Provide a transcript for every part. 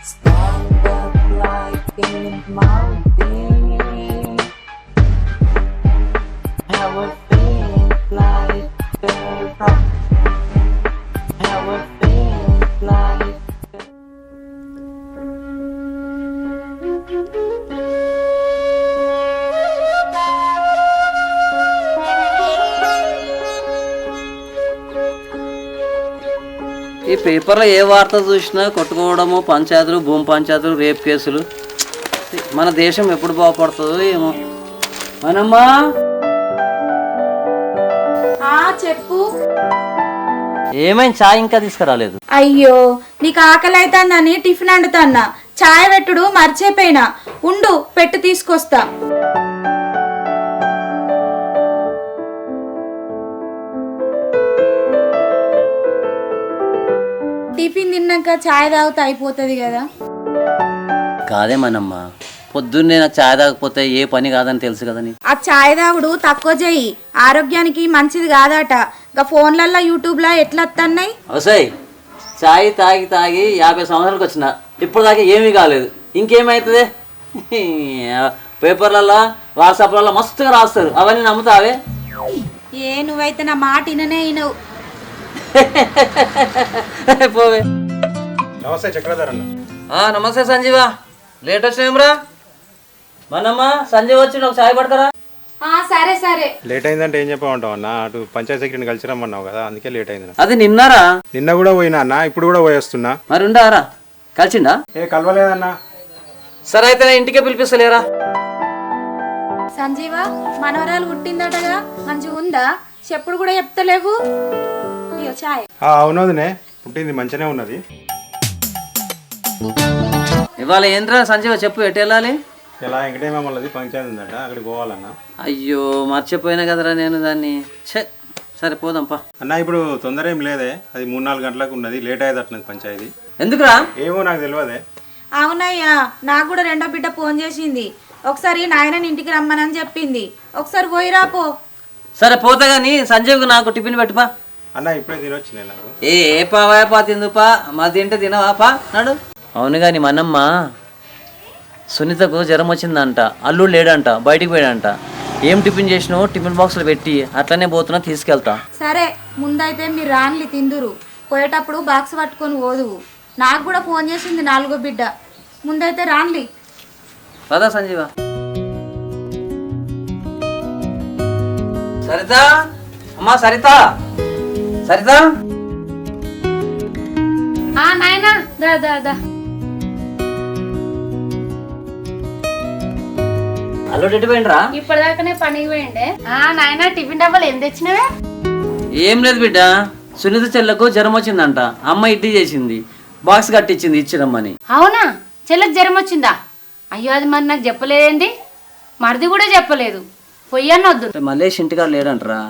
Stand up like a mountain. Have a faith like a rock. Have a faith like ఈ పేపర్లో ఏ వార్త చూసినా కొట్టుకోవడము, పంచాయతీలు, భూమి పంచాయతీలు, రేప్ కేసులు. మన దేశం ఎప్పుడు బాగుపడుతుందో ఏమో. మనమ్మా చెప్పు. ఏమైంది? చాయ్ ఇంకా తీసుకురాలేదు? అయ్యో నీకు ఆకలి అవుతుందని టిఫిన్ వండుతాన్నా, చాయ్ పెట్టుడు మర్చిపోయినా. ఉండు పెట్టి తీసుకొస్తా. టిఫిన్ తిన్నాక చాయ్ తాగితే అయిపోతుంది కదా. కాదే మనమ్మా, పొద్దున్నే నాకు చాయ్ తాగకపోతే ఏ పని కాదని తెలుసు కదని. ఆ చాయ్ తాగుడు తక్కువ చేయి, ఆరోగ్యానికి మంచిది కాదట. ఇంకా ఫోన్లల్లో యూట్యూబ్లో ఎట్లా వస్తున్నాయి. అవసాయి చాయ్ తాగి తాగి 50 సంవత్సరాలకు వచ్చిన, ఇప్పుడు దాకా ఏమీ కాలేదు. ఇంకేమవుతుంది? పేపర్లలో, వాట్సాప్లలో మస్తుగా రాస్తారు, అవన్నీ నమ్ముతావే? నువ్వైతే నా మాట విననే వినవు. పోవే. నమస్తే చక్రధర్ అన్న. నమస్తే సంజీవా, లేట్ వచ్చినాయంరా? మనమ్మా సంజీవ్ వచ్చి ఒక చాయ్ పడతారా? సరే సరే. లేట్ అయిందంటే ఏం చెప్పమంటావు అన్న? అటు పంచాయతీ సెక్రటరీని కలిసి రమ్మన్నావు కదా, అందుకే లేట్ అయింది. అది నిన్నారా? నిన్న కూడా పోయినా అన్న, ఇప్పుడు కూడా పోయేస్తున్నా. మరి ఉండారా? కలిసిండా? కలవలేదన్నా. సరే అయితే ఇంటికే పిలిపిస్తలేరా? సంజీవ మనవరాలు పుట్టిందటగా, మంచిగా ఉందా? చెప్పుడు కూడా చెప్తలేవు. చాయ్. అవునదినే, పుట్టింది మంచిగానే ఉన్నది. ఇవాళ ఏంట్రా సంజీవ, చెప్పు ఎటు వెళ్ళాలి? ఇలా వెంకటేమల్లది పంచాయతీ ఉందట, అక్కడికి పోవాలన్నా. అయ్యో మర్చిపోయినా కదరా నేను దాన్ని. సరే పోదాంపా అన్న. ఇప్పుడు తొందర ఏం లేదే, అది 3-4 గంటలకు ఉన్నది, లేట్ అయ్యేదట్లేదు పంచాయతీ. ఎందుకురా? ఏమో నాకు తెలియదే. అవునయ్యా, నాకు కూడా రెండో బిడ్డ ఫోన్ చేసింది. ఒకసారి నాయనని ఇంటికి రమ్మనని చెప్పింది, ఒకసారి పోయిరా పో. సరే పోతా గానీ సంజీవ్కి నాకు టిఫిన్ పెట్టుపా. అన్న ఇప్పుడే తినొచ్చు నేను. నాకు ఏ పావా తిందుపా, మా తింటే తినవాపా నాడు. అవును కానీ మనమ్మ సునీతకు జ్వరం వచ్చిందంట, అల్లుడు లేడంట, బయటికి పోయాడంట. ఏం టిఫిన్ చేసినావు? టిఫిన్ బాక్స్లో పెట్టి అట్లనే పోతున్నా, తీసుకెళ్తా. సరే ముందైతే మీరు రాన్లి తిందురు, పోయేటప్పుడు బాక్స్ పట్టుకొని పోదువు. నాకు కూడా ఫోన్ చేసింది 4వ బిడ్డ, ముందైతే రాన్లి. పదా సంజీవ. సరిత, అమ్మా సరిత, సరిత. నాయనా దా దా దా. అల్లుడు ఎటు పోయిండ్రా? ఇప్పటిదాకానే పనికి పోయిండే. నాయనా టిఫిన్ డబ్బాలు ఏం తెచ్చినవే? ఏం లేదు బిడ్డ, సునీత చెల్లకు జ్వరం వచ్చిందంట, అమ్మ ఇడ్లీ చేసింది, బాక్స్ కట్టించింది ఇచ్చిరమ్మని. అవునా? చెల్లెకి జ్వరం వచ్చిందా? అయ్యో అది మరి నాకు చెప్పలేదేంటి? మరిది కూడా చెప్పలేదు. పొయ్యన్నొద్దు. మలేష్ ఇంటికాడ లేడంటరా,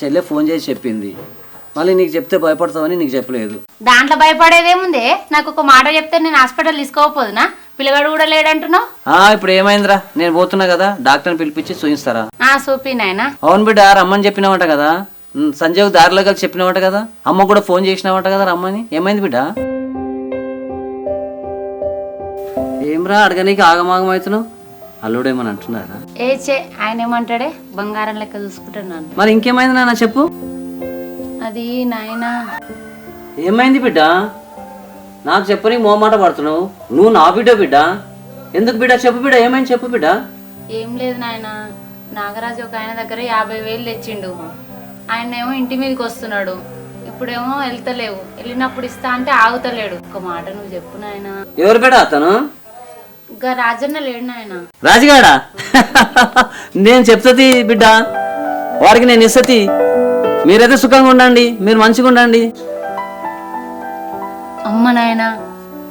చెల్లె ఫోన్ చేసి చెప్పింది. మళ్ళీ నీకు చెప్తే భయపడతావని నీకు చెప్పలేదు. దాంట్లో భయపడేదేముందే? నాకు ఒక మాట చెప్తే నేను హాస్పిటల్ తీసుకోకపోదునా? పిల్లగాడు కూడా లేడంటున్నావు. ఇప్పుడు ఏమైందిరా? నేను పోతున్నా కదా, డాక్టర్ని పిలిపించి చూపిస్తారా? సూపి నాయనా. అవును బిడ్డ, రమ్మని చెప్పినావంట కదా, సంజయ్ దారిలో కలిసి చెప్పినావంట కదా, అమ్మ కూడా ఫోన్ చేసినావంట కదా రమ్మని. ఏమైంది బిడ్డ? ఏమ్రా అడగనీకి ఆగమాగం అవుతున్నావు? అల్లుడేమని అంటున్నారా? ఆయన ఏమంటాడే, బంగారం లెక్క చూసుకుంటున్నాను. మరి ఇంకేమైంది నాన్న చెప్పు. అది నాయనా. ఏమైంది బిడ్డ? నాకు చెప్పని మోమాట పడుతున్నావు. నువ్వు నా బిడ్డ బిడ్డ. ఎందుకు బిడ్డ? చెప్పు బిడ్డ, ఏమైంది చెప్పు బిడ్డ. ఏం లేదు నాయనా, నాగరాజు ఒక ఆయన దగ్గర 50,000 తెచ్చిండు. ఆయన ఏమో ఇంటి మీదకి వస్తున్నాడు, ఇప్పుడేమో వెళ్తలేవు. వెళ్ళినప్పుడు ఇస్తా అంటే ఆగుతలేడు. ఒక మాట నువ్వు చెప్పు నాయనా. ఎవరు బిడ్డ అతను? ఇంకా రాజన్న లేడు నాయన. రాజుగాడా? నేను చెప్తుంది బిడ్డ, వాడికి నేను ఇస్తతి. మీరైతే సుఖంగా ఉండండి, మీరు మంచిగా ఉండండి. అమ్మ నాయన,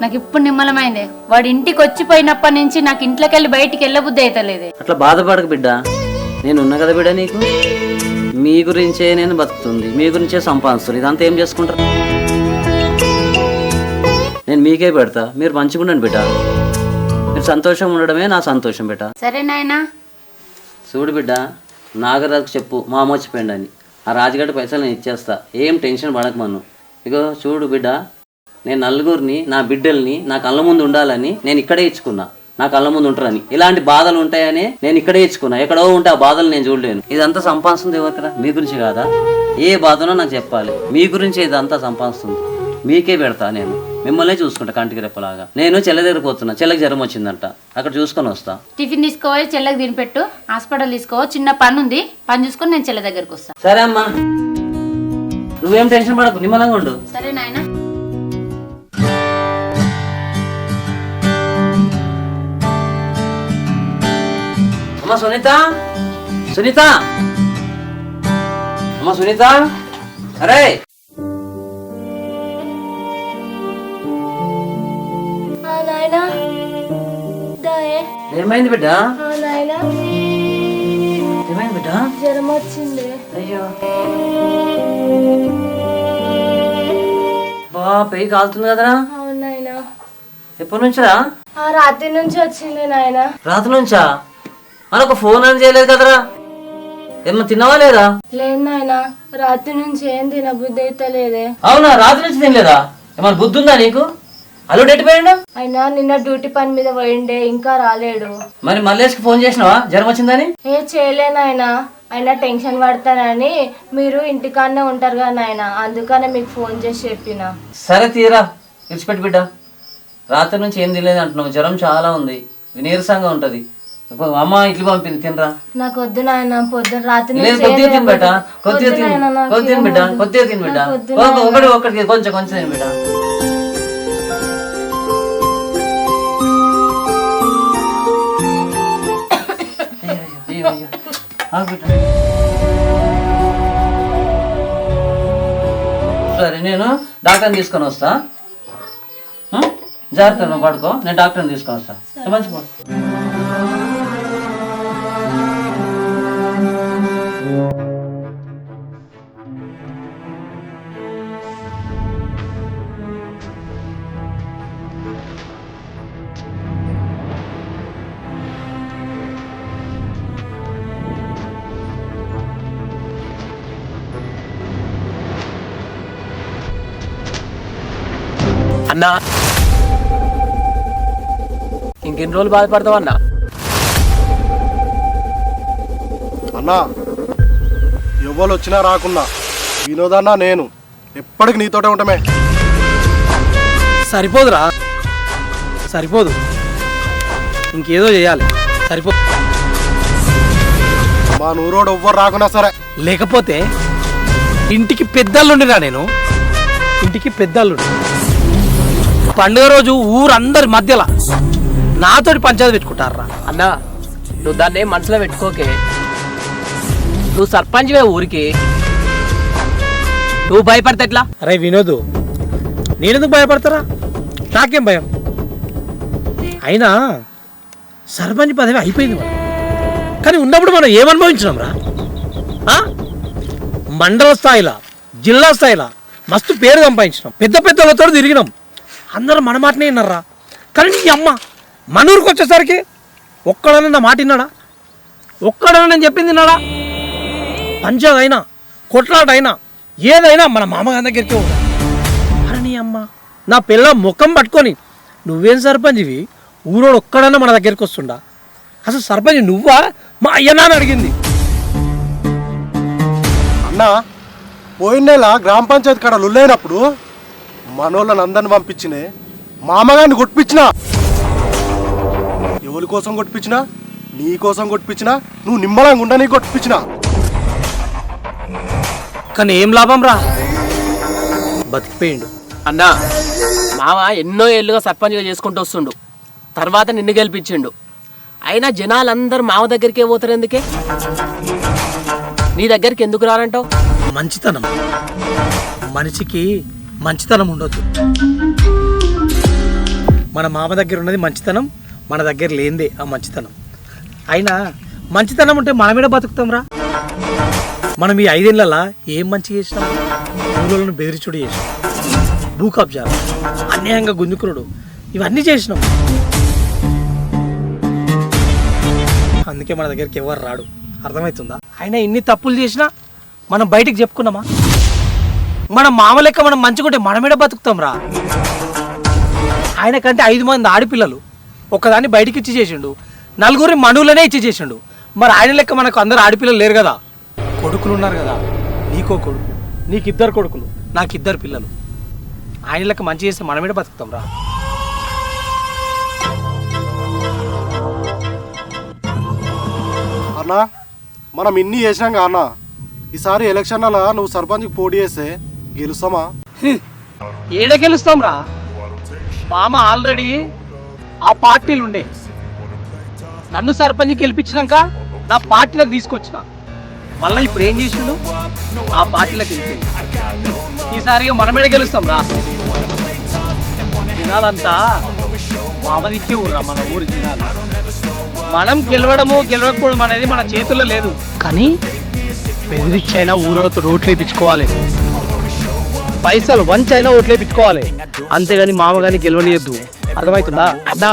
నాకు ఇప్పుడు నిమ్మలమైందే. వాడు ఇంటికి వచ్చిపోయినప్పటి నుంచి నాకు ఇంట్లోకి వెళ్ళి బయటికి వెళ్ళబుద్ధి అవుతలేదే. అట్లా బాధపడక బిడ్డ, నేను ఉన్నా కదా బిడ్డ నీకు. మీ గురించే నేను బతుకుతుంది, మీ గురించే సంపాదిస్తుంది. ఇదంతా ఏం చేసుకుంటారు? నేను మీకే పెడతా, మీరు మంచిగా ఉండండి బిడ్డ. మీరు సంతోషం ఉండడమే నా సంతోషం బిడ్డ. సరే నాయనా. చూడు బిడ్డ, నాగరాజుకు చెప్పు మా అమ్మ వచ్చిపోయింది అని. ఆ రాజుగడ్డ పైసలు నేను ఇచ్చేస్తా, ఏం టెన్షన్ పడక మను. ఇగో చూడు బిడ్డ, నేను నలుగురిని నా బిడ్డల్ని నా కళ్ళ ముందు ఉండాలని నేను ఇక్కడే ఇచ్చుకున్నా, నా కళ్ళ ముందు ఉంటారని. ఇలాంటి బాధలు ఉంటాయని నేను ఇక్కడే ఇచ్చుకున్నా, ఎక్కడో ఉంటే ఆ బాధలు నేను చూడలేను. ఇదంతా సంపాదిస్తుంది ఎవరు కదా, మీ గురించి కాదా? ఏ బాధనో నాకు చెప్పాలి, మీ గురించి ఇదంతా సంపాదిస్తుంది, మీకే పెడతా. నేను మిమ్మల్నే చూసుకుంటా కంటికి రెప్పలాగా. నేను చెల్లె దగ్గర పోతున్నా, చెల్లెకి జ్వరం వచ్చిందంట, అక్కడ చూసుకొని వస్తా. టిఫిన్ తీసుకోవాలి, చెల్లెకి తినిపెట్టు, హాస్పిటల్ తీసుకో, చిన్న పని ఉంది, పని చూసుకొని నేను చెల్లె దగ్గరకు వస్తా. సరే అమ్మా, నువ్వేం టెన్షన్ పడకు, నిమ్మలంగా ఉండు. సరే నాయనా. అమ్మా సునీత, సునీత, అమ్మా సునీత, అరే ఏమైంది బిడ్డ? ఏమైంది బిడ్డ? జ్వరం వచ్చింది. అయ్యో బా, పెయ్యి కాలుతుంది కదరా. అవునాయనా. ఎప్పటి నుంచిరా? రాత్రి నుంచి వచ్చింది నాయన. రాత్రి నుంచా? మనకు ఫోన్ అని చేయలేదు కదరా, ఏమన్నా తిన్నావా లేదా? లేదు నాయన, రాత్రి నుంచి ఏం తినబుద్ధి అయితే లేదే. అవునా, రాత్రి నుంచి తినలేదా? ఏమన్నా బుద్ధి ఉందా నీకు? అల్లుడు ఎట్టిపోయాడు? అయినా నిన్న డ్యూటీ పని మీద పోయిండే, ఇంకా రాలేడు. మరి మల్లేష్కి ఫోన్ చేసినావా జ్వరం వచ్చిందని? ఏ చేయలేనాయన, అయినా టెన్షన్ పడతానని. మీరు ఇంటికాడనే ఉంటారు కదా నాయన, అందుకనే మీకు ఫోన్ చేసి చెప్పిన. సరే తీరా, విడిచిపెట్టి బిడ్డ. రాత్రి నుంచి ఏం తినలేదు అంటున్నావు, జ్వరం చాలా ఉంది, నీరసంగా ఉంటది. అమ్మ ఇడ్లీ పంపింది, తినరా. నాకు వద్దు నాయన, పొద్దున రాత్రి లేదు, కొద్దిగా తిని బిడ్డ, కొద్దిగా తిని, కొద్దిగా తిని బిడ్డ, కొద్దిగా తిని బిడ్డ, ఒకటి కొంచెం కొంచెం తిని బిడ్డ. సరే, నేను డాక్టర్ని తీసుకొని వస్తా. జాగ్రత్త, నువ్వు పడుకో, నేను డాక్టర్ని తీసుకొని వస్తా. మంచి అన్నా, ఇంకెన్ని రోజులు బాధపడతావు అన్నా? అన్నా, ఎవరు వచ్చినా రాకున్నా వినోదన్నా నేను ఎప్పటికి నీతోటే ఉంటామే. సరిపోదురా, సరిపోదు, ఇంకేదో చేయాలి. సరిపో, మా నూరోడు ఎవ్వరు రాకున్నా సరే. లేకపోతే ఇంటికి పెద్దల్లుండిరా నేను, ఇంటికి పెద్దల్లుండి పండుగ రోజు ఊరందరి మధ్యలో నాతోటి పంచాయతీ పెట్టుకుంటారా? అన్నా, నువ్వు దాన్ని మనసులో పెట్టుకోకే. నువ్వు సర్పంచ్వే ఊరికి, నువ్వు భయపడితే ఎట్లా? అరే వినోదు, నేనెందుకు భయపడతారా? నాకేం భయం? అయినా సర్పంచ్ పదవి అయిపోయింది మనం, కానీ ఉన్నప్పుడు మనం ఏమనుభవించినాం రా? మండల స్థాయిలో, జిల్లా స్థాయిలో మస్తు పేరు సంపాదించినాం, పెద్ద పెద్దలతో తిరిగినాం, అందరూ మన మాటనే విన్నారా. కానీ నీ అమ్మ మన ఊరికి వచ్చేసరికి ఒక్కడన్నా నా మాట విన్నాడా? ఒక్కడన్నా నేను చెప్పింది విన్నాడా? పంచాయతీ అయినా, కొట్లాట అయినా, ఏదైనా మన మామగారి దగ్గరికి పోదా? అరే నీ అమ్మ, నా పిల్ల ముఖం పట్టుకొని నువ్వేం సర్పంచ్వి, ఊరోడు ఒక్కడన్నా మన దగ్గరికి వస్తుండా? అసలు సర్పంచ్ నువ్వా మా అయ్యనా అని అడిగింది. అన్నా, పోయిన నెల గ్రామ పంచాయతీ కాడ లుల్లైనప్పుడు మనోళ్ళని అందరిని పంపించినే, మామగారిని కొట్టిపించినా. ఎవరి కోసం కొట్టిపించినా? నీ కోసం కొట్టిపించినా, నువ్వు నిమ్మలంగా ఉండ, నీ కొట్టిపించినా. కానీ ఏం లాభం రా, బతికిపోయిండు. అన్నా, మామ ఎన్నో ఏళ్ళుగా సర్పంచ్గా చేసుకుంటూ వస్తుండు, తర్వాత నిన్ను గెలిపించిండు. అయినా జనాలందరూ మామ దగ్గరికే పోతారు, ఎందుకే? నీ దగ్గరికి ఎందుకు రానంటావు? మంచితనం, మనిషికి మంచితనం ఉండొద్దు. మన మామ దగ్గర ఉన్నది మంచితనం, మన దగ్గర లేనిదే ఆ మంచితనం. అయినా మంచితనం ఉంటే మన మీద బతుకుతాం రా. మనం ఈ 5 ఏళ్ళలా ఏం మంచి చేసినాం? ఊళ్ళను బెదిరిచుడు చేసినాం, భూ కబ్జాలు, అన్యాయంగా గుంజుకురుడు, ఇవన్నీ చేసినాం. అందుకే మన దగ్గరికి ఎవరు రాడు, అర్థమవుతుందా? అయినా ఇన్ని తప్పులు చేసినా మనం బయటికి చెప్పుకున్నామా? మన మామ లెక్క మనం మంచిగుంటే మన మీద బతుకుతాం రా. ఆయన కంటే 5 మంది ఆడపిల్లలు ఒక్కదాన్ని బయటికి ఇచ్చి చేసిండు, నలుగురిని మనువులనే ఇచ్చి చేసిండు. మరి ఆయన లెక్క మనకు అందరు ఆడపిల్లలు లేరు కదా, కొడుకులు ఉన్నారు కదా. నీకో కొడుకు, నీకు 2 కొడుకులు, నాకు 2 పిల్లలు. ఆయన లెక్క మంచి చేస్తే మనమేడ బతుకుతాం రా. అన్నా మనం ఇన్ని చేసినాం అన్న, ఈసారి ఎలక్షన్లలో నువ్వు సర్పంచ్కి పోటీ చేస్తే గెలుస్తామా? ఏడ గెలుస్తాం రా. మామ ఆల్రెడీ ఆ పార్టీలు ఉండే, నన్ను సర్పంచ్ గెలిపించినాక నా పార్టీలకు తీసుకొచ్చిన, మళ్ళీ ఇప్పుడు ఏం చేసిండు ఆ పార్టీలకు వెళ్ళిపోయింది. ఈసారి మనమేడ గెలుస్తాం రా. జనాలంతా మామదిక్కే ఊర్రా మన ఊరి జనాలు. మనం గెలవడము గెలవకపోవడం అనేది మన చేతుల్లో లేదు, కానీ బెదిరిచ్చైనా ఊరతో ఓట్లు వేయించుకోవాలి, పైసలు వంచైనా ఓట్లు వేయించుకోవాలి, అంతేగాని మామగాని గెలవనియద్దు. అర్థమవుతుందా అన్నా?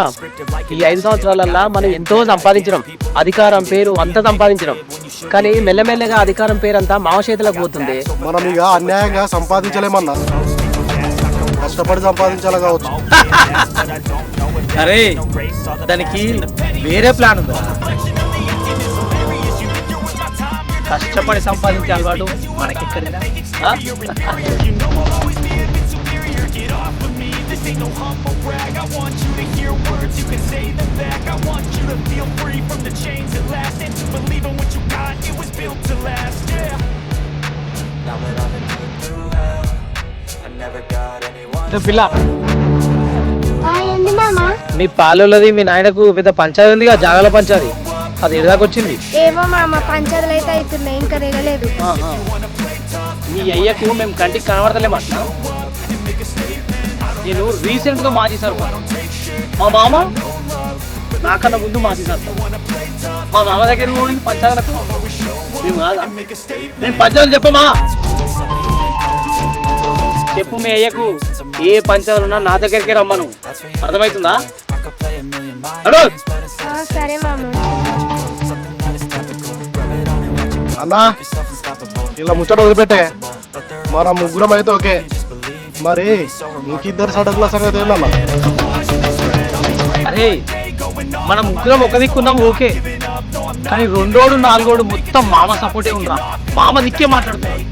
ఈ 5 సంవత్సరాలల్లా మనం ఎంతో సంపాదించడం, అధికారం పేరు అంతా సంపాదించడం, కానీ మెల్లమెల్లగా అధికారం పేరు అంతా మామ చేతులకు పోతుంది. మనం ఇక అన్యాయంగా సంపాదించలేమన్నా, కష్టపడి సంపాదించాలి కావచ్చు. అరే దానికి వేరే ప్లాన్ ఉందా? కష్టపడి సంపాదించే అలవాటు మనకెక్కడిదా? పిల్ల మీ పాలది మీ నాయనకు పెద్ద పంచాయతీ ఉందిగా, జాగాల పంచాయతీ, అది ఎడదాకా వచ్చింది. ఏమో మామ, పంచాయతీలు అయితే అవుతున్నాయి, ఇంకా దిగలేదు. మీ అయ్యకు మేము కంటికి కనబడతలేమంటున్నా. నేను రీసెంట్ గా మాజీ సర్పంచ్, మా మామ నాకన్నా ముందు మాజీ సర్పంచ్. మా మామ దగ్గర పోయింది పంచాయతీలకు, మేము కాదా? నేను పంచాయతీ చెప్పమా? చెప్పు మీ అయ్యకు, ఏ పంచాయతీలు ఉన్నా నా దగ్గరికి రమ్మను. అర్థమవుతుందా? సరే మామ. అన్నా ఇలా ముచ్చట వదిలిపెట్టే, మన ముగ్గురం అయితే ఓకే, మరి ఇంకిద్దరు సడకుల సంగతి ఏందన్నా? అరే మనం ముగ్గురం ఒక దిక్కున్నాం ఓకే, కానీ 2ఓడు 4ఓడు మొత్తం మామ సపోర్టే ఉండరా, మామ దిక్కే మాట్లాడుతున్నాడు.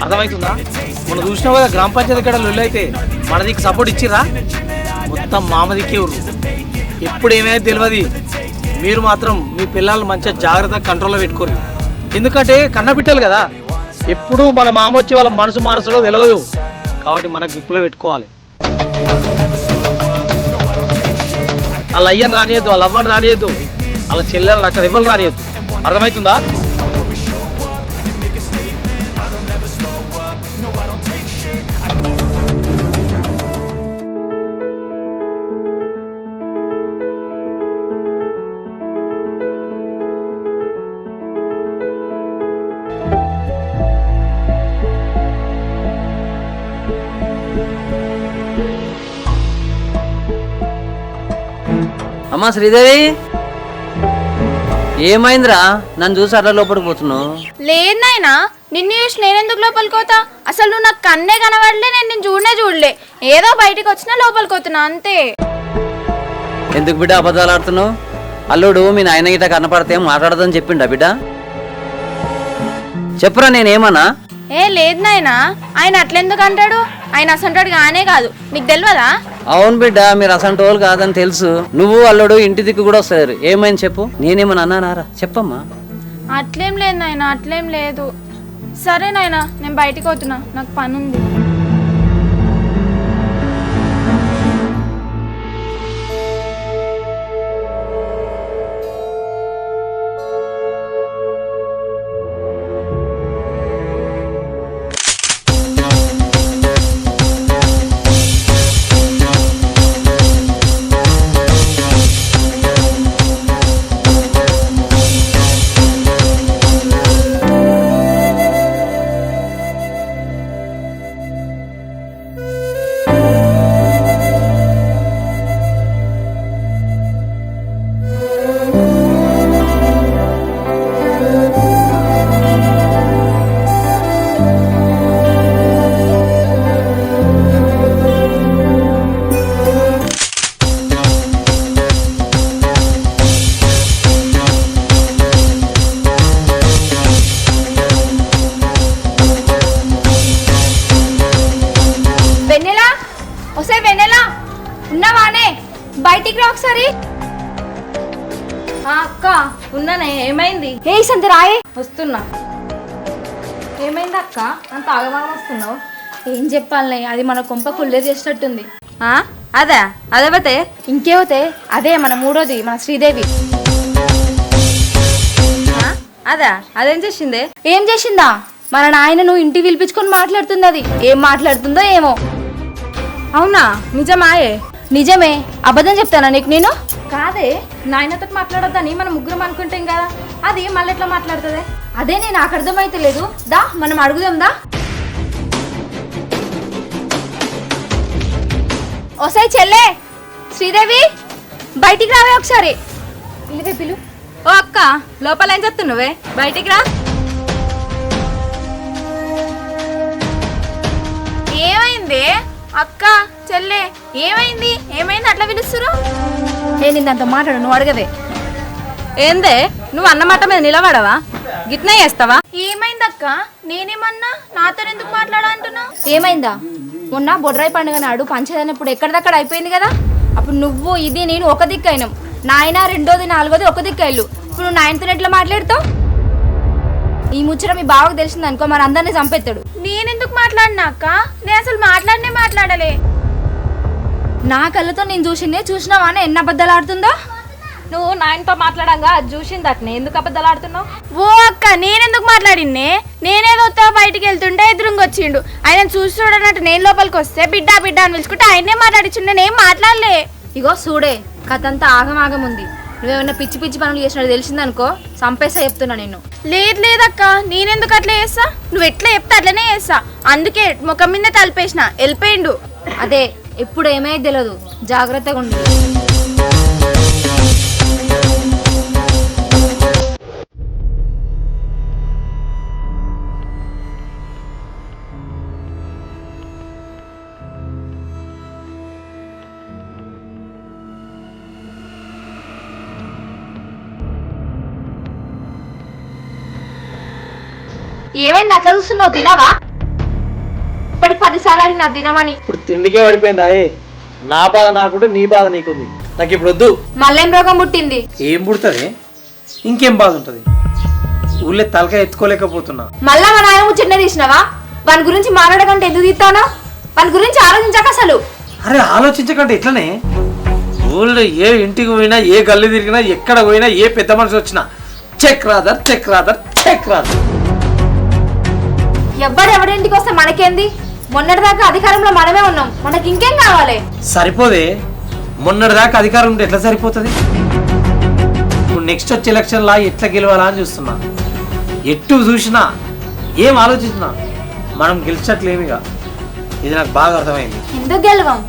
అర్థమవుతుందా? మనం చూసినావు కదా గ్రామ పంచాయతీ ఇక్కడ లొల్లి అయితే మన దిక్కు సపోర్ట్ ఇచ్చిర్రా, మొత్తం మామ దిక్కే ఉర్రు. ఎప్పుడు ఏమైనా తెలియదు, మీరు మాత్రం మీ పిల్లలు మంచిగా జాగ్రత్తగా కంట్రోల్లో పెట్టుకోరు, ఎందుకంటే కన్న బిడ్డలు కదా, ఎప్పుడు మన మామ వచ్చి వాళ్ళ మనసు మారుసలో తెలియదు, కాబట్టి మనకు గ్రిప్పులో పెట్టుకోవాలి. వాళ్ళ అయ్యని రానియద్దు, వాళ్ళ అవ్వని రానియద్దు, వాళ్ళ చెల్లెలు అక్కడ ఇవ్వలు రానియద్దు. అర్థమవుతుందా? అమ్మా శ్రీదేవి, ఏమైందిరా నన్ను చూసి అట్లా లోపలికి పోతున్నావు? లేదు నాయనా, నిన్ను చూసి నేనెందుకు లోపలికి పోతా? అసలు నువ్వు నాకు కన్నే కనబడలే, నేను నిన్ను చూడలే, ఏదో బయటికి వచ్చినా లోపలికి పోతున్నా అంతే. ఎందుకు బిడ్డ అబద్ధాలు ఆడుతున్నావు? అల్లుడు మీ నాయన గిట్ట కనపడితే మాట్లాడదని చెప్పిండా బిడ్డ? చెప్పురా, నేనేమన్నా? ఏ లేదు నాయనా, ఆయన అట్లెందుకు అంటాడు? ఆయన అసంటాడు కానే కాదు, నీకు తెలియదా? అవును బిడ్డ, మీరు అసంటి వాళ్ళు కాదని తెలుసు. నువ్వు అల్లుడు ఇంటి దిక్కు కూడా వస్తారు. ఏమైంది చెప్పు, నేనేమన్నా అన్నానారా? చెప్పమ్మా. అట్లేం లేదు నాయనా, అట్లేం లేదు. సరే నాయనా, నేను బయటికి పోతున్నా, నాకు పని ఉంది. బయటికి రా ఒకసారి. అక్క ఉన్నానే, ఏమైంది? ఏ సంత రాయే. వస్తున్నా. ఏమైంది అక్క, అంత ఆగమాగం వస్తున్నావు? ఏం చెప్పాలనే, అది మన కొంప కుళ్ళే చేసినట్టుంది. అదే అదేవతే ఇంకేవతే అదే మన మూడోది, మన శ్రీదేవి. అదే అదేం చేసిందే? ఏం చేసిందా? మన నాయనను ఇంటికి పిలిపించుకొని మాట్లాడుతుంది. అది ఏం మాట్లాడుతుందో ఏమో. అవునా? నిజమాయే? నిజమే. అబద్ధం చెప్తానా నీకు నేను? కాదే, నాయనతో మాట్లాడొద్దని మనం ముగ్గురం అనుకుంటాం కదా, అది మళ్ళీ ఎట్లా మాట్లాడుతుంది? అదే నేను నాకు అర్థమైతే లేదు. దా మనం అడుగుదాం దా. ఓసై చెల్లే శ్రీదేవి, బయటికి రావే ఒకసారి. పిలువే పిలు. ఓ అక్క, లోపల ఏం చెప్తున్నావే? బయటికి రా. ఏమైంది అక్క చెల్లె? ఏమైంది? ఏమైంది అట్లా పిలుస్తురు? నేను దాంతో మాట్లాడు, నువ్వు అడగవే. ఏందే, నువ్వు అన్నమాట మీద నిలబడవా? గిట్నే చేస్తావా? ఏమైందక్క? నేనేమన్నా? నాతో ఎందుకు మాట్లాడాలంటున్నా? ఏమైందా? మొన్న బొడ్రాయి పండుగ నాడు పంచదాని ఇప్పుడు ఎక్కడిదక్కడ అయిపోయింది కదా. అప్పుడు నువ్వు ఇది నేను ఒక దిక్కు అయినాం, నాయన రెండోది నాలుగోది ఒక దిక్కు అయ్యు. ఇప్పుడు నువ్వు నాయనతో ఎట్లా మాట్లాడుతావు? ఈ ముచ్చట మీ బావకు తెలిసింది అనుకో, మన అందరినీ చంపేస్తాడు. నేనెందుకు మాట్లాడినా అక్క? నేను అసలు మాట్లాడలే. నా కళ్ళతో నేను చూసినావా అని ఎన్ని అబద్ధాలు ఆడుతుందో. నువ్వు నాయనతో మాట్లాడంగా అది చూసింది అట్నే, ఎందుకు అబద్ధాలు ఆడుతున్నావు? ఓ అక్క, నేనెందుకు మాట్లాడిన్నే? నేనేదో బయటికి వెళ్తుంటే ఎదురుంగా వచ్చిండు. ఆయన చూసి చూడనట్టు నేను లోపలికి వస్తే బిడ్డ అని పిలుచుకుంటే ఆయనే మాట్లాడిచ్చిండు, నేనేం మాట్లాడలే. ఇగో చూడే, కథ అంతా ఆగమాగం ఉంది. నువ్వేమన్నా పిచ్చి పిచ్చి పనులు చేసినట్టు తెలిసిందనుకో, చంపేసా చెప్తున్నా నేను. లేదక్క, నేనెందుకు అట్లా చేస్తా? నువ్వు ఎట్లా చెప్తే అట్లనే చేస్తా. అందుకే ముఖం మీద తలిపేసిన, వెళ్ళిపోయిండు. అదే ఎప్పుడు ఏమైతే తెలియదు, జాగ్రత్తగా ఉండు. ఏమైంది అట్లా చూస్తున్నావు? తినవా? ఇప్పటికి 10 సార్లు అడిగినా తినమని. ఇప్పుడు తిండికే పడిపోయిందా? నా బాధ నాకుంటే నీ బాధ నీకుంది. నాకు ఇప్పుడు వద్దు. మళ్ళేం రోగం పుట్టింది? ఏం పుడుతుంది? ఇంకేం బాధ ఉంటుంది? ఊళ్ళో తలకాయ ఎత్తుకోలేకపోతున్నా. మళ్ళా మా నాయన ముచ్చట తీసినావా? వాని గురించి మాట్లాడకంటే ఎందుకు తీస్తానా? వాని గురించి ఆలోచించాక అసలు. అరే ఆలోచించకంటే ఎట్లనే? ఊళ్ళో ఏ ఇంటికి పోయినా, ఏ గల్లి తిరిగినా, ఎక్కడ పోయినా, ఏ పెద్ద మనిషి వచ్చినా చెక్ రాదర్. ఎవరింటికి వస్తే మనకేంది? మొన్నటిదాకా అధికారంలో మనమే ఉన్నాం, మనకి ఇంకేం కావాలి? సరిపోదే. మొన్నటిదాకా అధికారం ఉంటే ఎట్లా సరిపోతుంది? ఇప్పుడు నెక్స్ట్ వచ్చే ఎలక్షన్లా ఎట్లా గెలవాలా అని చూస్తున్నా. ఎట్టు చూసినా, ఏం ఆలోచించినా మనం గెలిచట్లేమిగా. ఇది నాకు బాగా అర్థమైంది. ఎందుకు గెలవం?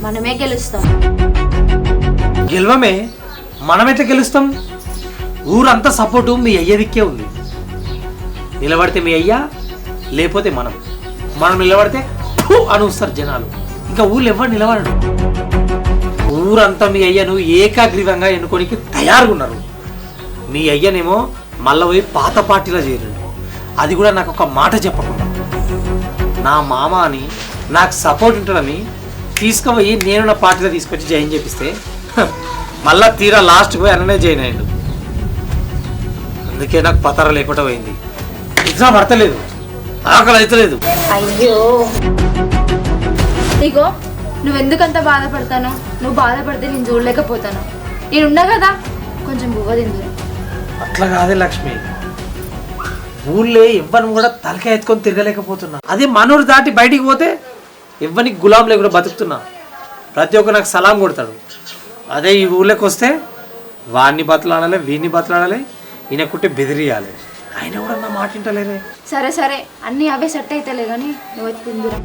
మనమే గెలుస్తాం. గెలవమే? మనం ఎట్లా గెలుస్తాం? ఊరంతా సపోర్టు మీ అయ్య దిక్కే ఉంది. నిలబడితే మీ అయ్యా, లేకపోతే మనం నిలబడితే అని వస్తారు జనాలు. ఇంకా ఊళ్ళు ఎవరు నిలబడడు. ఊరంతా మీ అయ్యను ఏకాగ్రీవంగా ఎన్నుకోనికి తయారుగా ఉన్నారు. మీ అయ్యనేమో మళ్ళీ పోయి పాత పార్టీలో చేరాడు. అది కూడా నాకు ఒక మాట చెప్పకుండా. నా మామ అని నాకు సపోర్ట్ ఉంటుందని తీసుకుపోయి నేను నా పార్టీలో తీసుకొచ్చి జాయిన్ చేపిస్తే మళ్ళా తీరా లాస్ట్కి పోయి అన్ననే జాయిన్ అయ్యాడు. అందుకే నాకు పతర లేకుండా పోయింది. ఇట్లా పడతలేదు, ఆకలి అవుతలేదు. అయ్యో ఇగో, నువ్వెందుకంత బాధపడతాను? నువ్వు బాధపడితే నేను చూడలేకపోతాను. నేనున్నా కదా, కొంచెం బువ్వ తిందు. అట్లా కాదే లక్ష్మి, ఊళ్ళో ఎవ్వరిని కూడా తలకాయ ఎత్తుకొని తిరగలేకపోతున్నా. అదే మనూరు దాటి బయటికి పోతే ఎవ్వరికి గులాం లేకుండా బతుకుతున్నా. ప్రతి ఒక్కరు నాకు సలాం కొడతాడు. అదే ఈ ఊళ్ళోకి వస్తే వాడిని బతలాడాలి, వీడిని బతలాడాలి, ఈయన కుట్టే బెదిరియాలి. ఆయన కూడా నా మాట వింటలేరే. సరే అన్నీ అవే సెట్ అవుతలే కానీ నువ్వు తిందురా.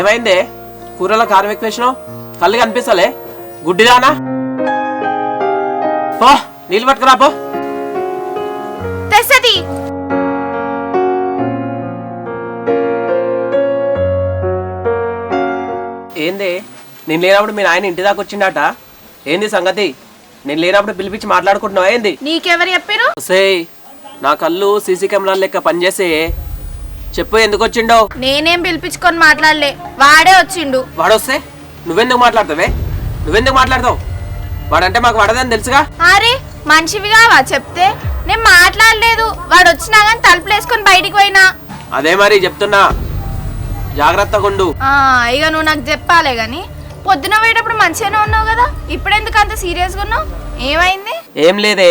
ఏమైందే? కూరలో కారం ఎక్కువ వేసినావు, కళ్ళు కనిపిస్తలే, గుడ్డిదానా? పో నీళ్ళు పట్టుకురా పో. తెస్తది. ఏంది నేను లేనప్పుడు మీ నాయన ఇంటి దాకా వచ్చిండట, ఏంది సంగతి? నేను లేనప్పుడు పిలిపించి మాట్లాడుకుంటున్నావా ఏంది? నీకెవరు చెప్పారు? సేయ్ నా కళ్ళు సీసీ కెమెరాల లెక్క పనిచేసే. చెప్పు ఎందుకు వచ్చిండో? నేనేం పిలిపించుకొని మాట్లాడలే, వాడే వచ్చిండు. వాడొస్తే నువ్వెందుకు మాట్లాడతావే? నువ్వెందుకు మాట్లాడతావు? వాడంటే మాకు వాడదని తెలుసుగా. అరే మనిషివి కావా చెప్తే? నేను మాట్లాడలేదు, వాడు వచ్చినా కానీ తలుపులు వేసుకొని బయటికి పోయినా. అదే మరి చెప్తున్నా, జాగ్రత్తగా ఉండు. ఇక నువ్వు నాకు చెప్పాలే గాని పొద్దున పోయేటప్పుడు మంచిగానే ఉన్నావు కదా, ఇప్పుడెందుకు అంత సీరియస్గా ఉన్నావు? ఏమైంది? ఏం లేదే,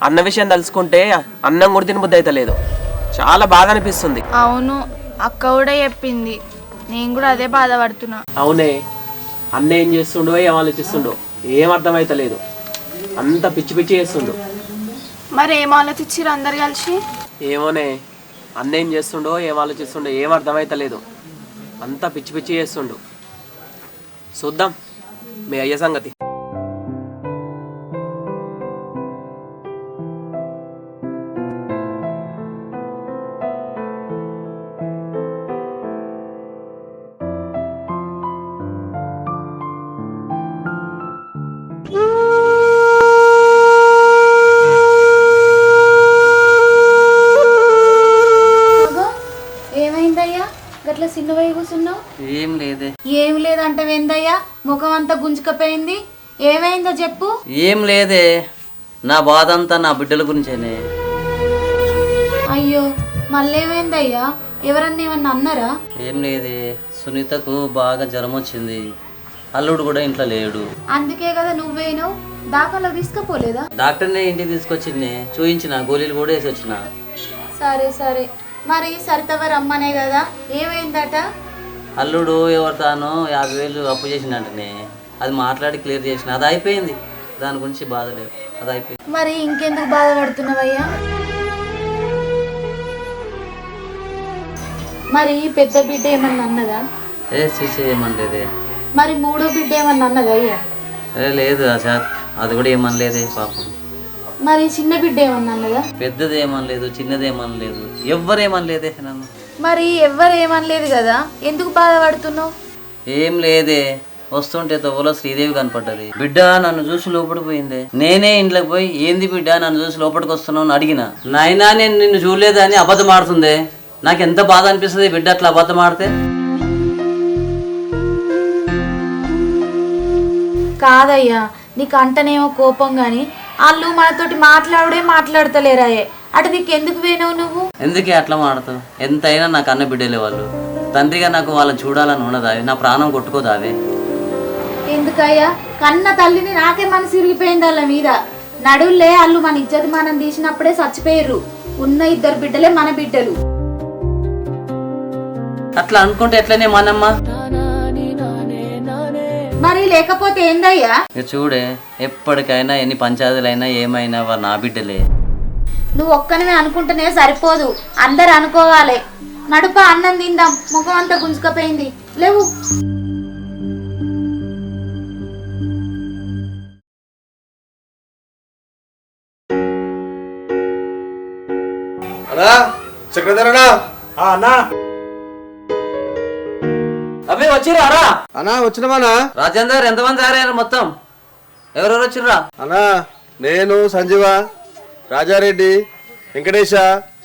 అన్న విషయం తలుచుకుంటే అన్నం కూడా తినబుద్ధి అయితే లేదు. చాలా బాధ అనిపిస్తుంది. అవును, అక్క కూడా చెప్పింది, నేను కూడా అదే బాధపడుతున్నా. అవునే, అన్న ఏం చేస్తుండో ఏం ఆలోచిస్తుండో ఏం అర్థమైతలేదు. అంత పిచ్చి పిచ్చి చేస్తుండు. మరి ఏం ఆలోచించారు అందరు కలిసి? ఏమోనే, అన్న ఏం చేస్తుండో ఏం ఆలోచిస్తుండో ఏం అర్థమైతలేదు. అంత పిచ్చి పిచ్చి చేస్తుండు. చూద్దాం మీ అయ్యే సంగతి. ఏమైందయ్యా గట్ల సిన్నవై కూర్చున్నావు? ఏం లేదే. ఏం లేదంటే ఏందయ్యా, ముఖం అంతా గుంజుకపోయింది. ఏమైందో చెప్పు. ఏం లేదే, నా బాధ అంతా నా బిడ్డల గురించేనే. అయ్యో మళ్ళేమైందయ్యా? ఎవరన్నా ఏమన్నా అన్నారా? ఏం లేదే, సునీతకు బాగా జ్వరం వచ్చింది. అల్లుడు కూడా ఇంట్లో లేడు. అందుకే కదా నువ్వేను దాఖలో తీసుకుపోలేదా? డాక్టర్నే ఇంటికి తీసుకొచ్చింది, చూయించిన, గోళీలు కూడా వేసి వచ్చిన. సరే సరే, మరి సరితవ రమ్మనే కదా, ఏమైందట? అల్లుడు ఎవరు తాను 50,000 అప్పు చేసినట్టునే, అది మాట్లాడి క్లియర్ చేసిన, అది అయిపోయింది. దాని గురించి బాధ లేదు, అది అయిపోయింది. మరి ఇంకెందుకు బాధపడుతున్నావయ్యా? మరి పెద్ద బిడ్డ ఏమన్నా అన్నదా? చేసి ఏమనలేదే. మరి మూడో బిడ్డ ఏమన్నా అన్నదా అయ్యా? లేదు సార్, అది కూడా ఏమనలేదే పాపం. మరి చిన్న బిడ్డ ఏమన్నా అన్నదా? పెద్దది ఏమనలేదు, చిన్నది ఏమనలేదు, ఎవ్వరేమనలేదే నన్ను. మరి ఎవ్వరు ఏమనలేదు కదా, ఎందుకు బాధపడుతున్నావు? ఏం లేదే, వస్తుంటే తొవ్వలో శ్రీదేవి కనపడ్డది. బిడ్డ నన్ను చూసి లోపలికి పోయిందే. నేనే ఇంట్లోకి పోయి ఏంది బిడ్డ నన్ను చూసి లోపలికి వస్తున్నావు అని అడిగిన. నాయనా నేను నిన్ను చూడలేదని అబద్ధం ఆడుతుందే. నాకు ఎంత బాధ అనిపిస్తుంది బిడ్డ అట్లా అబద్ధం ఆడితే. కాదయ్యా, నీకు అంటనేమో కోపం గాని వాళ్ళు మనతోటి మాట్లాడతలేరాయే. అటు నీకు ఎందుకు పోయినావు నువ్వు? ఎందుకే అట్లా మాడతావు? ఎంతైనా నాకు అన్న బిడ్డలే వాళ్ళు. తండ్రిగా నాకు వాళ్ళని చూడాలని ఉండదా? నా ప్రాణం కొట్టుకోదావే. ఎందుకయ్యా, కన్న తల్లిని నాకే మనసు ఇరిగిపోయింది వాళ్ళ మీద. నడువులే వాళ్ళు మన ఇజ్జతి మనం తీసినప్పుడే చచ్చిపోయారు. ఉన్న 2 బిడ్డలే మన బిడ్డలు. అట్లా అనుకుంటే ఎట్లనే మనమ్మ. మరి లేకపోతే ఏందయ్యా? ఇక చూడే, ఎప్పటికైనా ఎన్ని పంచాయతీలైనా ఏమైనా వాళ్ళు నా బిడ్డలే. నువ్వు ఒక్కనివే అనుకుంటేనే సరిపోదు, అందరు అనుకోవాలి. నడుప అన్నం తిందాం, ముఖం అంతా గుంజుకపోయింది. లేవు. చక్రధరనా అన్నా అవి వచ్చిర్రా రా. అన్నా వచ్చినవానా? రాజేందర్ ఎంతమంది తయారయ్యారు మొత్తం? ఎవరెవరు వచ్చిర్రా? అన్నా నేను, సంజీవ, రాజారెడ్డి, వెంకటేశ,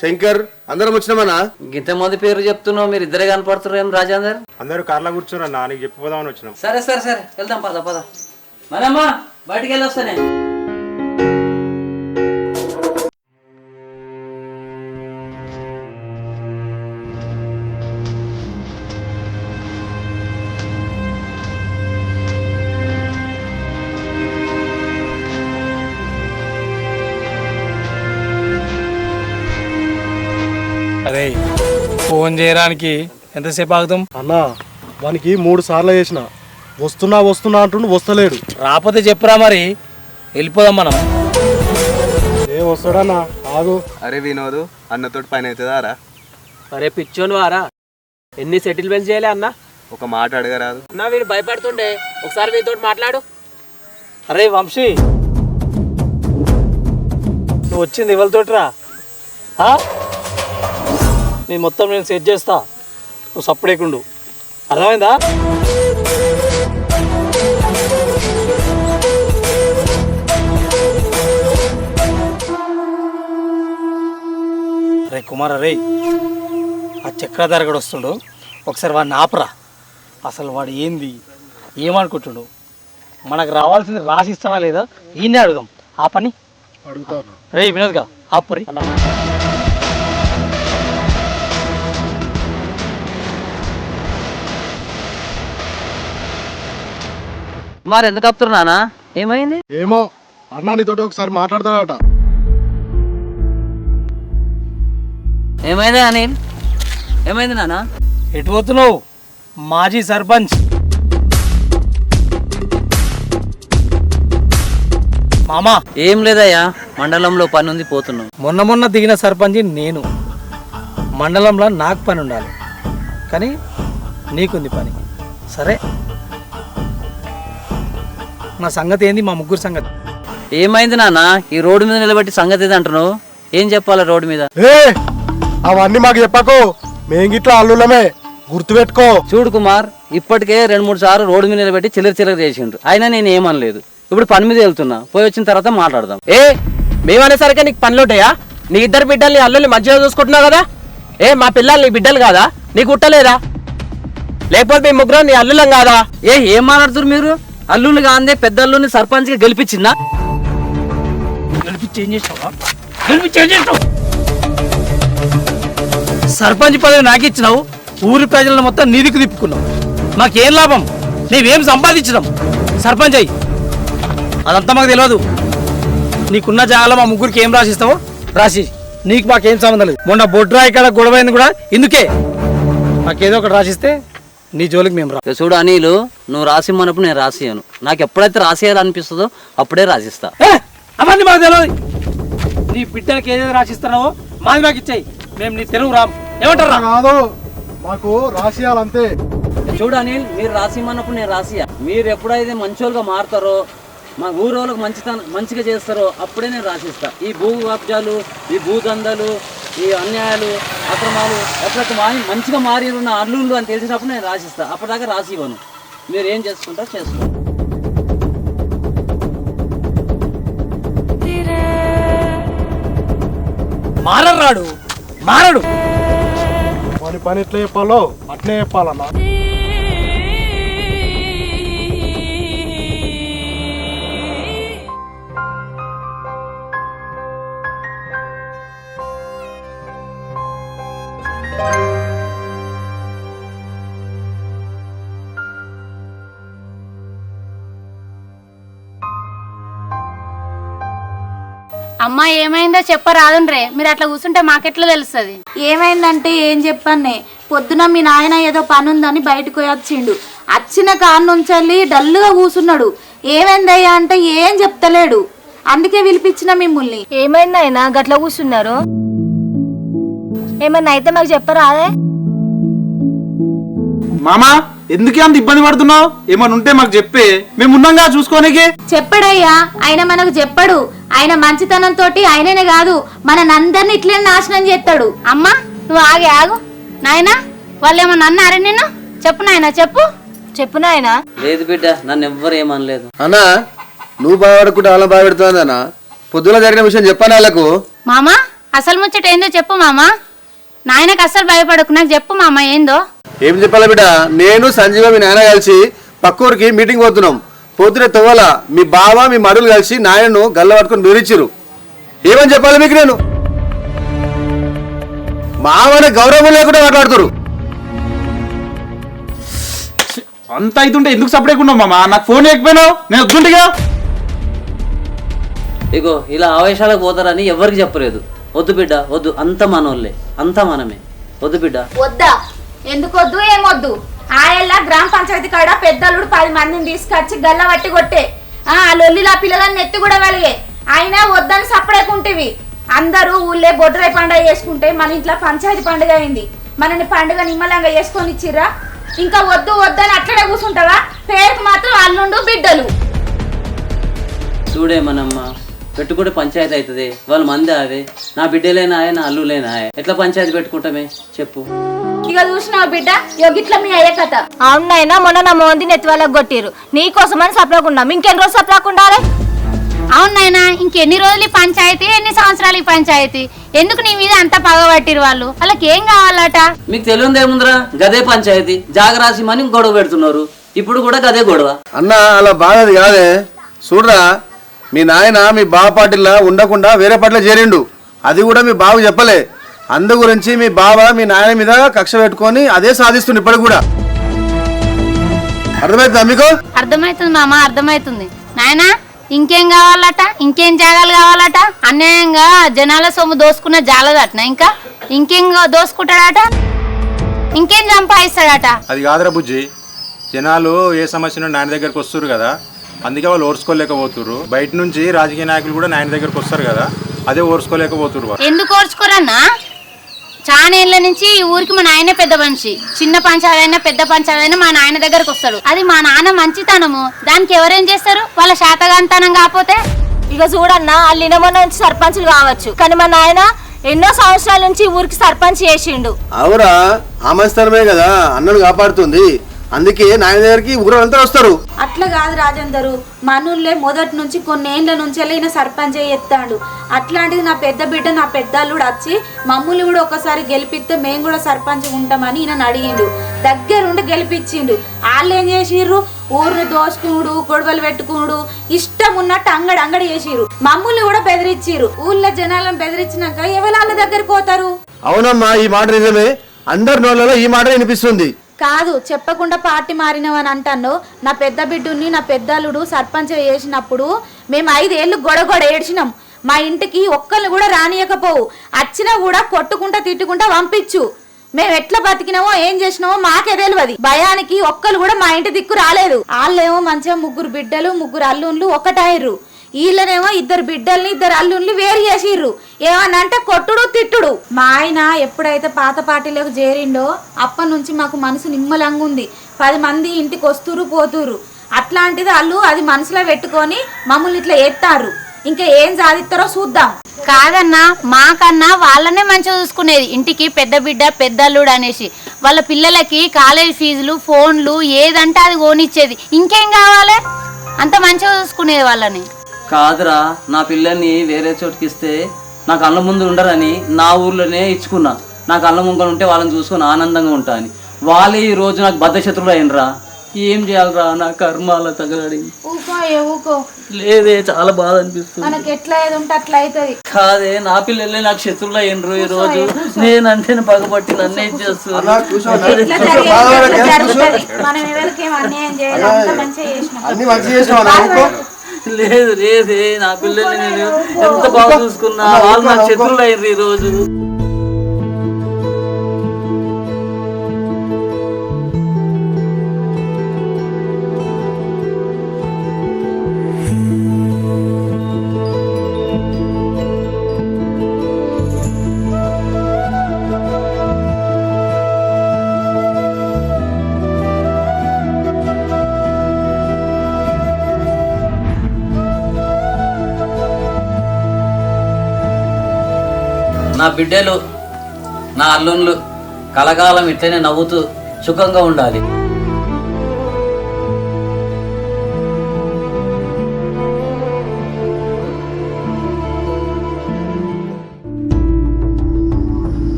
శంకర్ అందరం వచ్చినామన్నా. ఇంతమంది పేరు చెప్తున్నావు, మీరు ఇద్దరే కనపడుతున్నారు ఏం రాజేందర్? అందరూ కార్లో కూర్చున్నా, నీకు చెప్పిపోదామని వచ్చినాం. సరే సరే సరే, వెళ్దాం, పద పద. మనమ్మా బయటికి వెళ్ళి వస్తానే. అరే ఫోన్ చేయడానికి ఎంతసేపు ఆగుతాం అన్నా? వానికి 3 సార్లు చేసిన, వస్తున్నా అంటుండు, వస్తలేడు. రాకపోతే చెప్పురా, మరి వెళ్ళిపోదాం మనం. ఏ వస్తాడన్నా, ఆగు. అరే వినోదు, అన్నతోటి పని అవుతుందా రా? అరే పిచ్చోను వారా, ఎన్ని సెటిల్మెంట్స్ చేయలే అన్న? ఒక మాట అడగరాదు? అన్న వీడు భయపడుతుండే, ఒకసారి వీటితో మాట్లాడు. అరే వంశీ, నువ్వు వచ్చింది ఎవరితోటిరా? నీ మొత్తం నేను సెట్ చేస్తా, నువ్వు సప్పుడేకుండు, అర్థమైందా? రే కుమార రే, ఆ చక్రధార కూడా వస్తుండు, ఒకసారి వాడిని ఆపరా. అసలు వాడు ఏంది, ఏమనుకుంటుడు, మనకు రావాల్సింది రాసిస్తానా లేదా ఈయనే అడుగుదాం. ఆ పని అడుగుతాను. రే వినోద్గా ఆపురి. మరి ఎందుకు ఆపుతున్నారు నాన్న? ఏమైంది? ఏమో అన్నా నీతోటి ఒకసారి మాట్లాడతాడట. ఏమైంది అనిల్? ఏమైంది నాన్న? ఎటు పోతున్నావు? మాజీ సర్పంచ్ మామా. ఏం లేదయ్యా, మండలంలో పని ఉంది, పోతున్నాం. మొన్న దిగిన సర్పంచ్ నేను. మండలంలో నాకు పని ఉండాలి, కానీ నీకుంది పని. సరే, నా సంగతి ఏంది, మా ముగ్గురు సంగతి ఏమైంది నాన్న? ఈ రోడ్డు మీద నిలబెట్టి సంగతి ఏది అంటున్నావు? ఏం చెప్పాలా రోడ్డు మీద? అవన్నీ మాకు చెప్పకు, మేం గిట్లా అల్లులమే, గుర్తుపెట్టుకో. చూడు కుమార్, ఇప్పటికే 2-3 సార్లు రోడ్డు మీద నిలబెట్టి చిల్లర చేసిండ్రు, అయినా నేను ఏమనలేదు. ఇప్పుడు పని మీద వెళ్తున్నా, పోయి వచ్చిన తర్వాత మాట్లాడదాం. మేమనేసరికి నీకు పనులు ఉంటాయా? నీ ఇద్దరు బిడ్డల్ని అల్లుల్ని మంచిగా చూసుకుంటున్నావు కదా. మా పిల్లలు నీ బిడ్డలు కాదా? నీకు ఉట్టలేదా? లేకపోతే మీ ముగ్గురు నీ అల్లులం కాదా? ఏం మాట్లాడుతున్నారు మీరు? అల్లుని కాందే పెద్ద అల్లుని సర్పంచ్గా గెలిపించిందా? సర్పంచ్ పదవి నాకు ఇచ్చినావు, ఊరి ప్రజలను మొత్తం నీదికి తిప్పుకున్నావు. మాకేం లాభం? నీవేం సంపాదించినాం? సర్పంచ్ అయ్యి అదంతా మాకు తెలియదు. నీకున్న జాగాలో మా ముగ్గురికి ఏం రాసిస్తావో రాసి, నీకు మాకేం సంబంధం లేదు. మొన్న బొడ్రాయి కాడ గొడవైంది కూడా ఇందుకే. మాకేదో ఒకటి రాసిస్తే నీ జోలికి మేము రా. చూడు అనిలు, నువ్వు రాసిమ్మన్నప్పుడు నేను రాసియను. నాకు ఎప్పుడైతే రాసేయాలనిపిస్తుందో అప్పుడే రాసిస్తా. అవన్నీ మాకు తెలియదు. నీ బిడ్డలకి ఏదైతే రాసిస్తున్నావో మాది మాకు ఇచ్చాయి, మేము నీ తెలుగు రాము. ఏమంటారా? కాదు, మాకు రాసియాలంతే. చూడు అనిల్, మీరు రాసిమ్మన్నప్పుడు నేను రాసియా. మీరు ఎప్పుడైతే మంచోళ్ళుగా మారుతారో, మా ఊరోళ్ళకి మంచిగా చేస్తారో అప్పుడే నేను రాసిస్తా. ఈ భూ కబ్జాలు, ఈ భూదందాలు, ఈ అన్యాయాలు, అక్రమాలు ఎప్పుడైతే మంచిగా మారిరు నా అల్లుళ్ళు అని తెలిసినప్పుడు నేను రాసిస్తా. అప్పటిదాకా రాసి ఇవ్వను. మీరు ఏం చేసుకుంటారో చేసుకోండి. మారడు మారడు. పని ఎట్లా చెప్పాలో అట్లే చెప్పాలన్నా. అమ్మా ఏమైందో చెప్పరాదుండ్రే, మీరు అట్లా కూర్చుంటే మాకెట్లా తెలుస్తుంది? ఏమైందంటే ఏం చెప్పానే, పొద్దున మీ నాయన ఏదో పని ఉందని బయటకు వచ్చిండు. వచ్చిన కారు నుంచి డల్లుగా కూర్చున్నాడు. ఏమైందయ్యా అంటే ఏం చెప్తలేడు, అందుకే పిలిపించిన మిమ్మల్ని. ఏమైందైనా గట్ల కూర్చున్నారు? ఏమన్నా అయితే మాకు చెప్పరాదే? మామా, ఎందుకే అంత ఇబ్బంది పడుతున్నావు? ఏమన్నా ఉంటే మాకు చెప్పే, మేము ఉన్నాగా చూసుకోనికి. చెప్పడయ్యా, ఆయన మనకు చెప్పడు. ఆయన మంచితనంతో ఆయననే కాదు మనందరిని ఇట్లే నాశనం చేస్తాడు. అమ్మా నువ్వు ఆగు నాయనా, వాళ్ళు ఏమన్నా అన్నారే నిన్ను? చెప్పు నాయనా, చెప్పు నాయనా. లేదు బిడ్డ, నన్ను ఎవ్వరు ఏమనలేదు. అన్నా, నువ్వు బాధపడకుండా అలా బాధపెడుతుందన్నా. పొద్దున జరిగిన విషయం చెప్పాను వాళ్ళకు. మామా అసలు ముచ్చట ఏందో చెప్పు మామా. నాయనకు అస్సలు భయపడకు, నాకు చెప్పు మామా ఏందో. ఏం చెప్పాలా బిడ్డ? నేను సంజీవ మీ నాయన కలిసి పక్కూరికి మీటింగ్ పోతున్నాం. పోతున్న తవ్వాల మీ బావ మీ మడులు కలిసి నాయనను గల్ల పట్టుకుని బెదిరించారు. ఏమని చెప్పాలి మీకు? నేను మావనే గౌరవం లేకుండా మాట్లాడుతారు. అంత అవుతుంటే ఎందుకు సపరేట్ ఉన్నావు మామా? నాకు ఫోన్ చేయకపోయినావు, నేను వద్దుంటిగా. ఇగో ఇలా ఆవేశాలకు పోతారని ఎవరికి చెప్పలేదు. వద్దు బిడ్డ, వద్దు. అంత మనోళ్ళే, అంతా మనమే. వద్దు బిడ్డ. వద్దా? ఎందుకు వద్దు? ఏమొద్దు? ఆయల్లా గ్రామ పంచాయతీ కాడ పెద్దలుడు 10 మందిని తీసుకొచ్చి గల్ల పట్టి కొట్టే ఆ లొల్లిలా పిల్లలని ఎత్తి కూడా వెలిగే. అయినా వద్దని సపడేకుంటేవి. అందరూ ఊళ్ళే బొడ్రాయి పండుగ చేసుకుంటే మన ఇంట్లో పంచాయతీ పండుగ అయింది. మనని పండుగ నిమ్మలంగా చేసుకొని ఇచ్చిర్రా. ఇంకా వద్దు వద్దని అట్లనే కూర్చుంటావా? పేరుకు మాత్రం అల్లుండు బిడ్డలు. చూడేమనమ్మ, పెట్టుకుంటే పంచాయతీ అవుతుంది. వాళ్ళ మంది అవే, నా బిడ్డలేనా నా అల్లులేనా? ఎట్లా పంచాయతీ పెట్టుకుంటామే చెప్పు. ఇక చూసినావు బిడ్డ, గిట్ల మీ అయ్యే కథ. అవునైనా మొన్న నా మోంది నెత్తి వాళ్ళకి కొట్టిరు. నీకోసమని సపరాకుండా ఇంకెన్ని రోజు సపరాకుండాలి? అవును నాయనా, ఇంకెన్ని రోజులు ఈ పంచాయతీ, ఎన్ని సంవత్సరాలు ఈ పంచాయతీ? ఎందుకు నీ మీద అంత పగబట్టిరు వాళ్ళు? వాళ్ళకి ఏం కావాలట? మీకు తెలియదు ఏముందిరా, గదే పంచాయతీ జాగరాసిమని గొడవ పెడుతున్నారు. ఇప్పుడు కూడా గదే గొడవ. అన్న అలా బాధది కాదే, చూడరా మీ నాయన మీ బావ పార్టీలో ఉండకుండా వేరే పార్టీలో చేరిండు. అది కూడా మీ బావకు చెప్పలే. అందు గురించి మీ బావ మీ నాయన మీద కక్ష పెట్టుకొని అదే సాధిస్తుండు ఇప్పటికి కూడా. అర్థమవుతుందా మీకు? అర్థమవుతుంది మామ, అర్థమవుతుంది. నాయనా ఇంకేం కావాలట? ఇంకేం జాగాలు కావాలట? అన్యాయంగా జనాల సొమ్ము దోసుకున్న జాలదటనా? ఇంకా ఇంకేం దోసుకుంటాడట? ఇంకేం సంపాదిస్తాడట? అది కాదురా బుజ్జి, జనాలు ఏ సమస్య నుండి నాయన దగ్గరకు వస్తారు కదా, అందుకే వాళ్ళు ఓర్చుకోలేకపోతున్నారు. బయట నుంచి రాజకీయ నాయకులు కూడా నాయన దగ్గరకు వస్తారు కదా, అదే ఓర్చుకోలేకపోతున్నారు. ఎందుకు ఓర్చుకోరన్నా? చాలా ఏళ్ళ నుంచి ఈ ఊరికి మా నాయనే పెద్ద మనిషి. చిన్న పంచాలైనా పెద్ద పంచాలైనా మా నాయన దగ్గరకు వస్తాడు. అది మా నాన్న మంచితనము. దానికి ఎవరేం చేస్తారు? వాళ్ళ శాతగాంతనం కాకపోతే. ఇక చూడన్నా, వాళ్ళు ఇనమన్న నుంచి సర్పంచులు కావచ్చు, కానీ మా నాయన ఎన్నో సంవత్సరాల నుంచి ఈ ఊరికి సర్పంచ్ చేసిండు. అవురా, ఆ మంచితనమే కదా అన్నను కాపాడుతుంది. అందుకే నాయన దగ్గరికి ఊరంతా వస్తారు. అట్లా కాదు రాజేందరు, మనూళ్ళే మొదటి నుంచి కొన్నేళ్ల నుంచి ఈయన సర్పంచ్ ఎత్తాడు. అట్లాంటిది నా పెద్ద బిడ్డ, నా పెద్దల్లుడు వచ్చి మమ్మల్ని కూడా ఒకసారి గెలిపిస్తే మేము కూడా సర్పంచ్ ఉంటామని ఈయన అడిగిండు. దగ్గరుండి గెలిపించిండు. వాళ్ళు ఏం చేసిర్రు? ఊరిని దోసుకునుడు, గొడవలు పెట్టుకునుడు, ఇష్టం ఉన్నట్టు అంగడి చేసిర్రు. మమ్మల్ని కూడా బెదిరించిర్రు. ఊళ్ళో జనాలను బెదిరించినాక ఎవరి దగ్గరికి పోతారు? అవునమ్మా, ఈ మాట నిజమే. అందరి నోళ్ళలో ఈ మాట వినిపిస్తుంది. కాదు, చెప్పకుండా పార్టీ మారినవని అంటాను. నా పెద్ద బిడ్డుని, నా పెద్దలుడు సర్పంచ్ చేసినప్పుడు మేము 5 ఏళ్ళు గొడగొడ ఏడ్చినాం. మా ఇంటికి ఒక్కళ్ళు కూడా రానియకపోవు. వచ్చినా కూడా కొట్టుకుంటా తిట్టుకుంటా పంపించు. మేము ఎట్లా బతికినామో ఏం చేసినామో మాకే తెలియదు. భయానికి ఒక్కళ్ళు కూడా మా ఇంటి దిక్కు రాలేదు. వాళ్ళేమో మంచిగా 3 బిడ్డలు 3 అల్లుళ్ళు ఒక్కటాయిర్రు. వీళ్ళనేమో 2 బిడ్డల్ని 2 అల్లుల్ని వేరు చేసిర్రు. ఏమనంటే కొట్టుడు తిట్టుడు. మా ఆయన ఎప్పుడైతే పాత పార్టీలోకి చేరిండో అప్పటి నుంచి మాకు మనసు నిమ్మలంగా ఉంది. 10 మంది ఇంటికి వస్తురు పోతురు. అట్లాంటిది వాళ్ళు అది మనసులో పెట్టుకొని మమ్మల్ని ఇట్లా ఎత్తారు. ఇంకా ఏం సాధిస్తారో చూద్దాం. కాదన్నా, మాకన్నా వాళ్ళనే మంచిగా చూసుకునేది. ఇంటికి పెద్ద బిడ్డ పెద్దల్లుడు అనేసి వాళ్ళ పిల్లలకి కాలేజ్ ఫీజులు, ఫోన్లు ఏదంటే అది కొనిచ్చేది. ఇంకేం కావాలి? అంత మంచిగా చూసుకునేది వాళ్ళని. కాదురా, నా పిల్లల్ని వేరే చోటుకి ఇస్తే నా కళ్ళ ముందు ఉండరని నా ఊర్లోనే ఇచ్చుకున్నా. నా కళ్ళ ముంగలు ఉంటే వాళ్ళని చూసుకొని ఆనందంగా ఉంటా అని. వాళ్ళే ఈ రోజు నాకు బద్ధశత్రువులు అయినరా. ఏం చేయాలరా, నా కర్మాల తగలడి. ఊకో లేదే, చాలా బాధ అనిపిస్తుంది. మనకి ఎట్లా ఏది ఉంటే అట్లా అవుతుంది. కాదే, నా పిల్లలే నాకు శత్రువులు అయినరు. ఈ రోజు నేనంటే పగబట్టి నన్ను ఏం చేస్తున్నారు. మనం ఎవరికి అన్యాయం చేయాలి, మంచిగా చేసినాం. లేదు లేదే, నా పిల్లల్ని నేను ఎంత బాగా చూసుకున్నా, వాళ్ళు నాకు శత్రువులు అయ్యారు ఈ రోజు. నా బిడ్డలు, నా అల్లుళ్ళు కలకాలం ఇట్లనే నవ్వుతూ సుఖంగా ఉండాలి.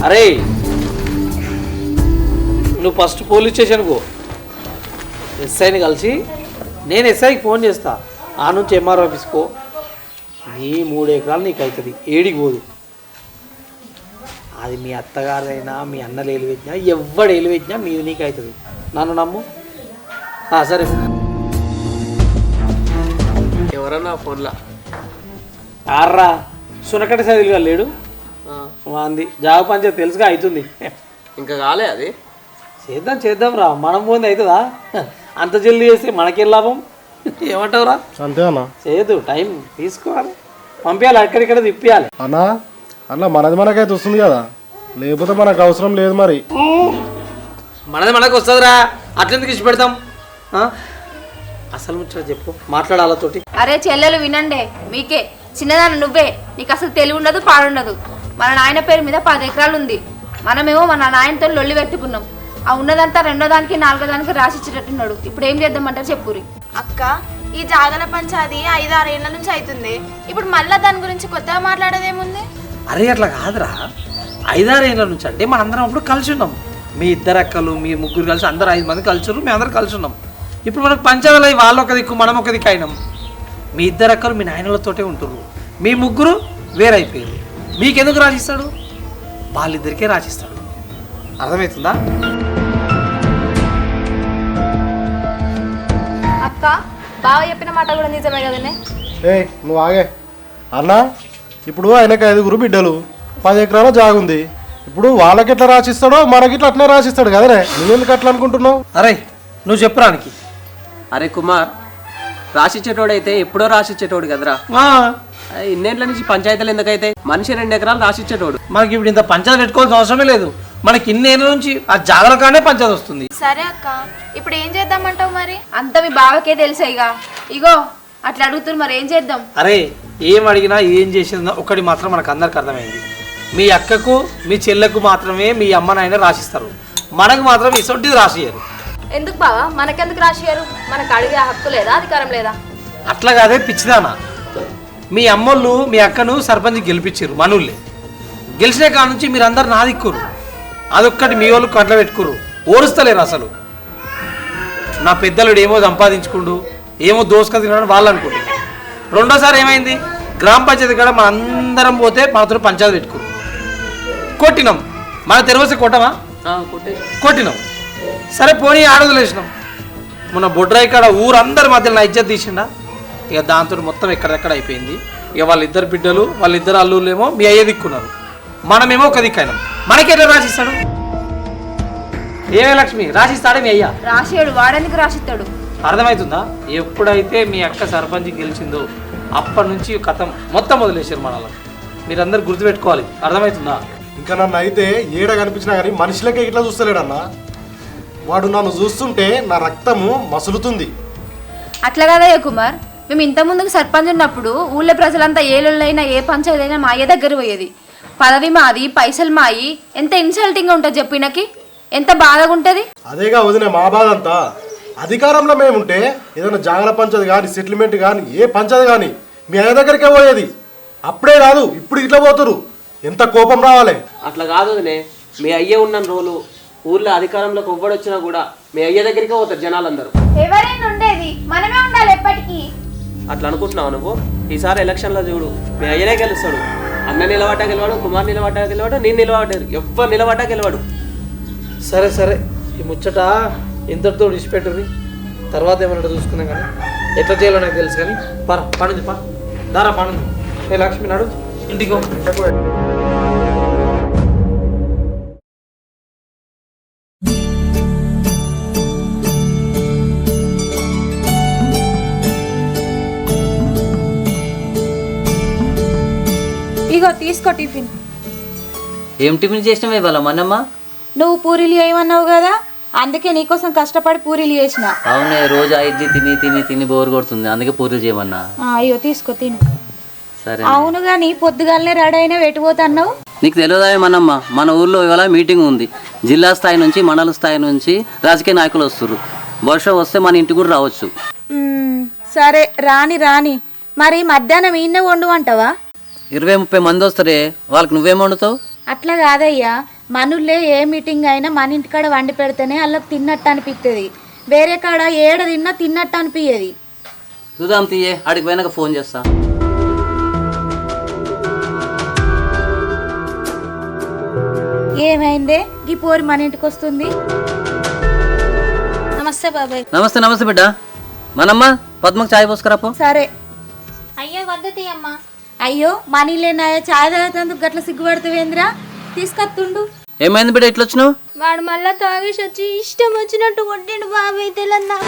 అరే, నువ్వు ఫస్ట్ పోలీస్ స్టేషన్కు ఎస్ఐని కలిసి నేను ఎస్ఐకి ఫోన్ చేస్తా. ఆ నుంచి ఎంఆర్ ఆఫీస్కో. నీ 3 ఎకరాలు నీకు అవుతుంది, ఏడికి పోదు. అది మీ అత్తగారైనా మీ అన్నలు ఏలివెచ్చినా ఎవడు ఏలివెచ్చినా మీది నీకు అవుతుంది. నన్ను నమ్ము. సరే. ఎవరన్నా ఫోన్లో ఆర్రా సునకటి సైదులుగా లేడు. అంది జాబ్ పంచాయతీ తెలుసుగా అవుతుంది. ఇంకా కాలే అది. చేద్దాం రా, మనం పోయింది అవుతుందా? అంత జల్దీ చేస్తే మనకేం లాభం? ఏమంటావురా? అంతే అన్న, చేయదు, టైం తీసుకోవాలి, పంపించాలి, అక్కడిక్కడ తిప్పియాలి. అన్నా అట్లా మనది మనకైతే వస్తుంది కదా, లేకపోతే మనకు అవసరం లేదు. మరి మనది మనకు వస్తుందిరా, అట్లెందుకు ఇచ్చి పెడతాం? అసలు ముచ్చట చెప్పు, మాట్లాడాలతోటి. అరే చెల్లెలు వినండి, మీకే చిన్నదాన్ని నువ్వే, నీకు అసలు తెలివి ఉండదు పాడుండదు. మన నాయన పేరు మీద 10 ఎకరాలు ఉంది. మనమేమో మన నాయనతో లొల్లి పెట్టుకున్నాం. ఆ ఉన్నదంతా రెండో దానికి 4వ దానికి రాసిచ్చేటట్టున్నాడు. ఇప్పుడు ఏం చేద్దామంటారు చెప్పురి. అక్క, ఈ జాగల పంచాది 5-6 ఏళ్ల నుంచి అవుతుంది. ఇప్పుడు మళ్ళా దాని గురించి కొత్తగా మాట్లాడేదేముంది? అరే అట్లా కాదురా, 5-6 ఏళ్ళ నుంచి అంటే మనందరం అప్పుడు కలిసి ఉన్నాం. మీ 2 అక్కలు మీ 3 కలిసి అందరు 5 మంది కలిసి ఉన్నారు, మేము అందరం కలిసి ఉన్నాం. ఇప్పుడు మనకు పంచాయతీ వాళ్ళు ఒక దిక్కు మనం ఒక దిక్కు అయినాం. మీ 2 అక్కలు మీ నాయనలతోటే ఉంటుర్రు, మీ 3 వేరైపోయారు. మీకెందుకు రాసిస్తాడు? వాళ్ళిద్దరికే రాసిస్తాడు. అర్థమవుతుందా? అక్క, బావ చెప్పిన మాట కూడా నిజమే కదనే. నువ్వు ఆగే అన్నా. ఇప్పుడు ఆయనకి 5 బిడ్డలు, 10 ఎకరాల జాగుంది. ఇప్పుడు వాళ్ళకి ఎట్లా రాసిస్తాడో మనకిట్లా అట్లనే రాసిస్తాడు కదనే. నువ్వెందుకు అట్లా అనుకుంటున్నావు? అరే నువ్వు చెప్పురానికి. అరే కుమార్, రాసిచ్చేటోడైతే ఎప్పుడో రాసిచ్చేటోడు కదరా. ఇన్నేళ్ల నుంచి పంచాయతీలు ఎందుకైతే మనిషి 2 ఎకరాలు రాసిచ్చేటోడు. మనకి ఇప్పుడు ఇంత పంచాయతీ పెట్టుకోవాల్సిన అవసరమే లేదు. మనకి ఇన్నేళ్ళ నుంచి ఆ జాగ్రత్త కానే పంచాయతీ వస్తుంది. సరే అక్క, ఇప్పుడు ఏం చేద్దామంటావు మరి? అంత మీ బావకే తెలుసా. ఇగో అట్లా అడుగుతున్నారు, మరి ఏం చేద్దాం? అరే ఏం అడిగినా ఏం చేసిందో ఒకటి మాత్రం మనకు అందరికి అర్థమైంది. మీ అక్కకు మీ చెల్లెకు మాత్రమే మీ అమ్మ నాయన రాసిస్తారు, మనకు మాత్రం ఇసొంటిది రాసియ్యరు. ఎందుకు బావా? మనకెందుకు రాసియారు? మనకు అడిగే హక్కు లేదా, అధికారం లేదా? అట్లా కాదే పిచ్చిదానా. మీ అమ్మోళ్ళు మీ అక్కను సర్పంచ్ గెలిపించారు మనూళ్ళే. గెలిచిన కాడ నుంచి మీరందరు నా దిక్కురు, అదొక్కటి మీ వాళ్ళు కట్ల పెట్టుకురు, ఓడుస్తలేరు అసలు. నా పెద్దలుడు ఏమో సంపాదించుకుండు, ఏమో దోసుక తినడం వాళ్ళు అనుకుంటున్నారు. రెండోసారి ఏమైంది, గ్రామ పంచాయతీ కాడ మన అందరం పోతే మనతో పంచాయతీ పెట్టుకురు, కొట్టినాం. మన తెరవసి కొట్టమా? కొట్టినాం. సరే పోనీ ఆడవదిలేసినాం. మొన్న బొడ్రాయి కాడ ఊరందరి మధ్యలో నా ఇజ్జత్ తీసిండా. ఇక దాంతో మొత్తం ఎక్కడెక్కడ అయిపోయింది. ఇక వాళ్ళిద్దరు బిడ్డలు వాళ్ళిద్దరు అల్లుళ్ళేమో మీ అయ్య దిక్కున్నారు, మనమేమో ఒక దిక్కు అయినాం. మనకెట్లా రాసిస్తాడు? ఏమే లక్ష్మి, రాసిస్తాడే మీ అయ్యా? రాసేడు, వాడెందుకు రాసిస్తాడు? అర్థమవుతుందా? ఎప్పుడైతే మీ అక్క సర్పంచ్ గెలిచిందో అప్పటి నుంచి కథం మొత్తం వదిలేశారు మనలో. మీరందరూ గుర్తుపెట్టుకోవాలి. అర్థమవుతుందా? ఇంకా నన్ను అయితే ఏడ కనిపించినా కానీ మనుషులకే ఇట్లా చూస్తలేడన్నా. వాడు నన్ను చూస్తుంటే నా రక్తము మసులుతుంది. అట్లా కదయ్య కుమార్, మేము ఇంత ముందుకు సర్పంచ్ ఉన్నప్పుడు ఊళ్ళో ప్రజలంతా ఏళ్ళైనా ఏ పంచాయతీ అయినా మా అయ్య దగ్గర పోయేది. పదవి మాది, పైసలు మాయి. ఎంత ఇన్సల్టింగ్ ఉంటుంది చెప్పు. ఈయనకి ఎంత బాధగా ఉంటుంది. అదేగా వదిన మా బాధ అంతా. అధికారంలో మేముంటే ఏదైనా జాగల పంచాయతీ కానీ సెటిల్మెంట్ కానీ ఏ పంచాయతీ కానీ మీ అయ్య దగ్గరికే పోయేది. అప్పుడే కాదు ఇప్పుడు ఇట్లా పోతురు. ఎంత కోపం రావాలి. అట్లా కాదు వదినే, మీ అయ్యే ఉన్న రోజులు ఊర్లో అధికారంలోకి ఎవ్వడొచ్చినా కూడా మీ అయ్య దగ్గరికే పోతారు జనాలందరూ. ఎవరైనా ఉండేది మనమే ఉండాలి ఎప్పటికీ. అట్లా అనుకుంటున్నావు నువ్వు? ఈసారి ఎలక్షన్లో చూడు, మీ అయ్యనే గెలుస్తాడు. అన్న నిలబడ్డా గెలవాడు, కుమార్ నిలబడ్డా గెలవాడు, నేను నిలబడ్డాడు, ఎవ్వరు నిలబడ్డా గెలవాడు. సరే సరే, ఈ ముచ్చట ఇంతటితో విడిచిపెట్టుర్రి. తర్వాత ఏమన్నా చూసుకుందాం. కానీ ఎట్లా చేయాలో నాకు తెలుసు. కానీ పనుంది దారా పనుంది. ఏ లక్ష్మి నాడు ఇంటికో. ఇగో తీసుకో టిఫిన్. ఏం టిఫిన్ చేసినావు ఇవాళ మనమ్మ? నువ్వు పూరీలు చేయమన్నావు కదా, అందుకే నీకోసం కష్టపడి పూరీలు చేసిన. అవునే, రోజు ఇడ్లీ తిని తిని తిని బోర్ కొడుతుంది, అందుకే పూరీలు చేయమన్నా. అయ్యో తీసుకో తిను. సరే. అవును గాని పొద్దుగాలనే రెడీ అయినా పెట్టిపోతున్నావు. నీకు తెలియదా మనమ్మ, మన ఊర్లో ఇవాళ మీటింగ్ ఉంది. జిల్లా స్థాయి నుంచి మండల స్థాయి నుంచి రాజకీయ నాయకులు వస్తున్నారు. వర్షం వస్తే మన ఇంటికి కూడా రావచ్చు. సరే రాని రాని. మరి మధ్యాహ్నం ఈయన వండు అంటావా? 20-30 మంది వస్తారే, వాళ్ళకి నువ్వేం వండుతావు? అట్లా కాదయ్యా, మనుల్లే ఏ మీటింగ్ అయినా మన ఇంటికాడ వండి పెడితేనే వాళ్ళకి తిన్నట్టు అనిపిస్తుంది. వేరే కాడ ఏడ తిన్నా తిన్నట్టు అనిపించేది. చూద్దాం తీయే, ఆడికి పోయినాక ఫోన్ చేస్తా. ఏమైందే ఈ పోరి మన ఇంటికి వస్తుంది? నమస్తే బాబాయ్. నమస్తే నమస్తే బిడ్డ. మనమ్మ పద్మకు చాయ్ పోసుకురాపో. సరే. అయ్యో వద్దతి అమ్మా. అయ్యో మనీలేనాయ చాయ్ తాగేందుకు గట్ల సిగ్గుపడుతువేంద్రా, తీసుకొస్తుండు. ఏమైంది బిడ్డ ఇట్లా వచ్చినావు? వాడు మళ్ళా తాగేసి వచ్చి ఇష్టం వచ్చినట్టు కొట్టిండు బాబాయ్. తెలంగాణ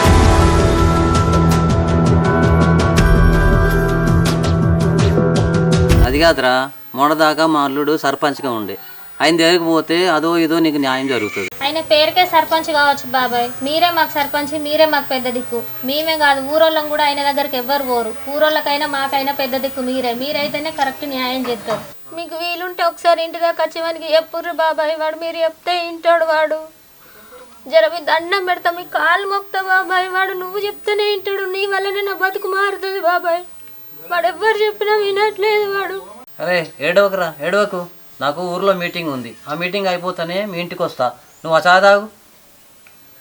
అది కాదురా, మొన్నదాకా మా అల్లుడు సర్పంచ్గా ఉండే, ఆయన దగ్గరికి పోతే అదో ఇదో నీకు న్యాయం జరుగుతుంది. ఆయన పేరుకే సర్పంచ్ కావచ్చు బాబాయ్, మీరే మాకు సర్పంచ్, మీరే మాకు పెద్ద దిక్కు. మేమే కాదు ఊరోళ్ళం కూడా ఆయన దగ్గరికి ఎవ్వరు పోరు. ఊరోళ్ళకైనా మాకైనా పెద్ద దిక్కు మీరైతేనే కరెక్ట్ న్యాయం చేస్తారు. మీకు వీలుంటే ఒకసారి ఇంటి దాకా వచ్చేవానికి చెప్పుర్రు బాబాయ్, వాడు మీరు చెప్తే వింటాడు. వాడు జర మీ దండం పెడతా, మీ కాలు మొక్తా బాబాయ్. వాడు నువ్వు చెప్తేనే వింటాడు, నీ వల్లనే నా బతుకు మారుతుంది బాబాయ్. వాడు ఎవ్వరు చెప్పినా వినట్లేదు వాడు. అరే ఏడవకురా, ఏడవకు. నాకు ఊర్లో మీటింగ్ ఉంది, ఆ మీటింగ్ అయిపోతానే మీ ఇంటికి వస్తా. నువ్వు ఆ చా తాగు.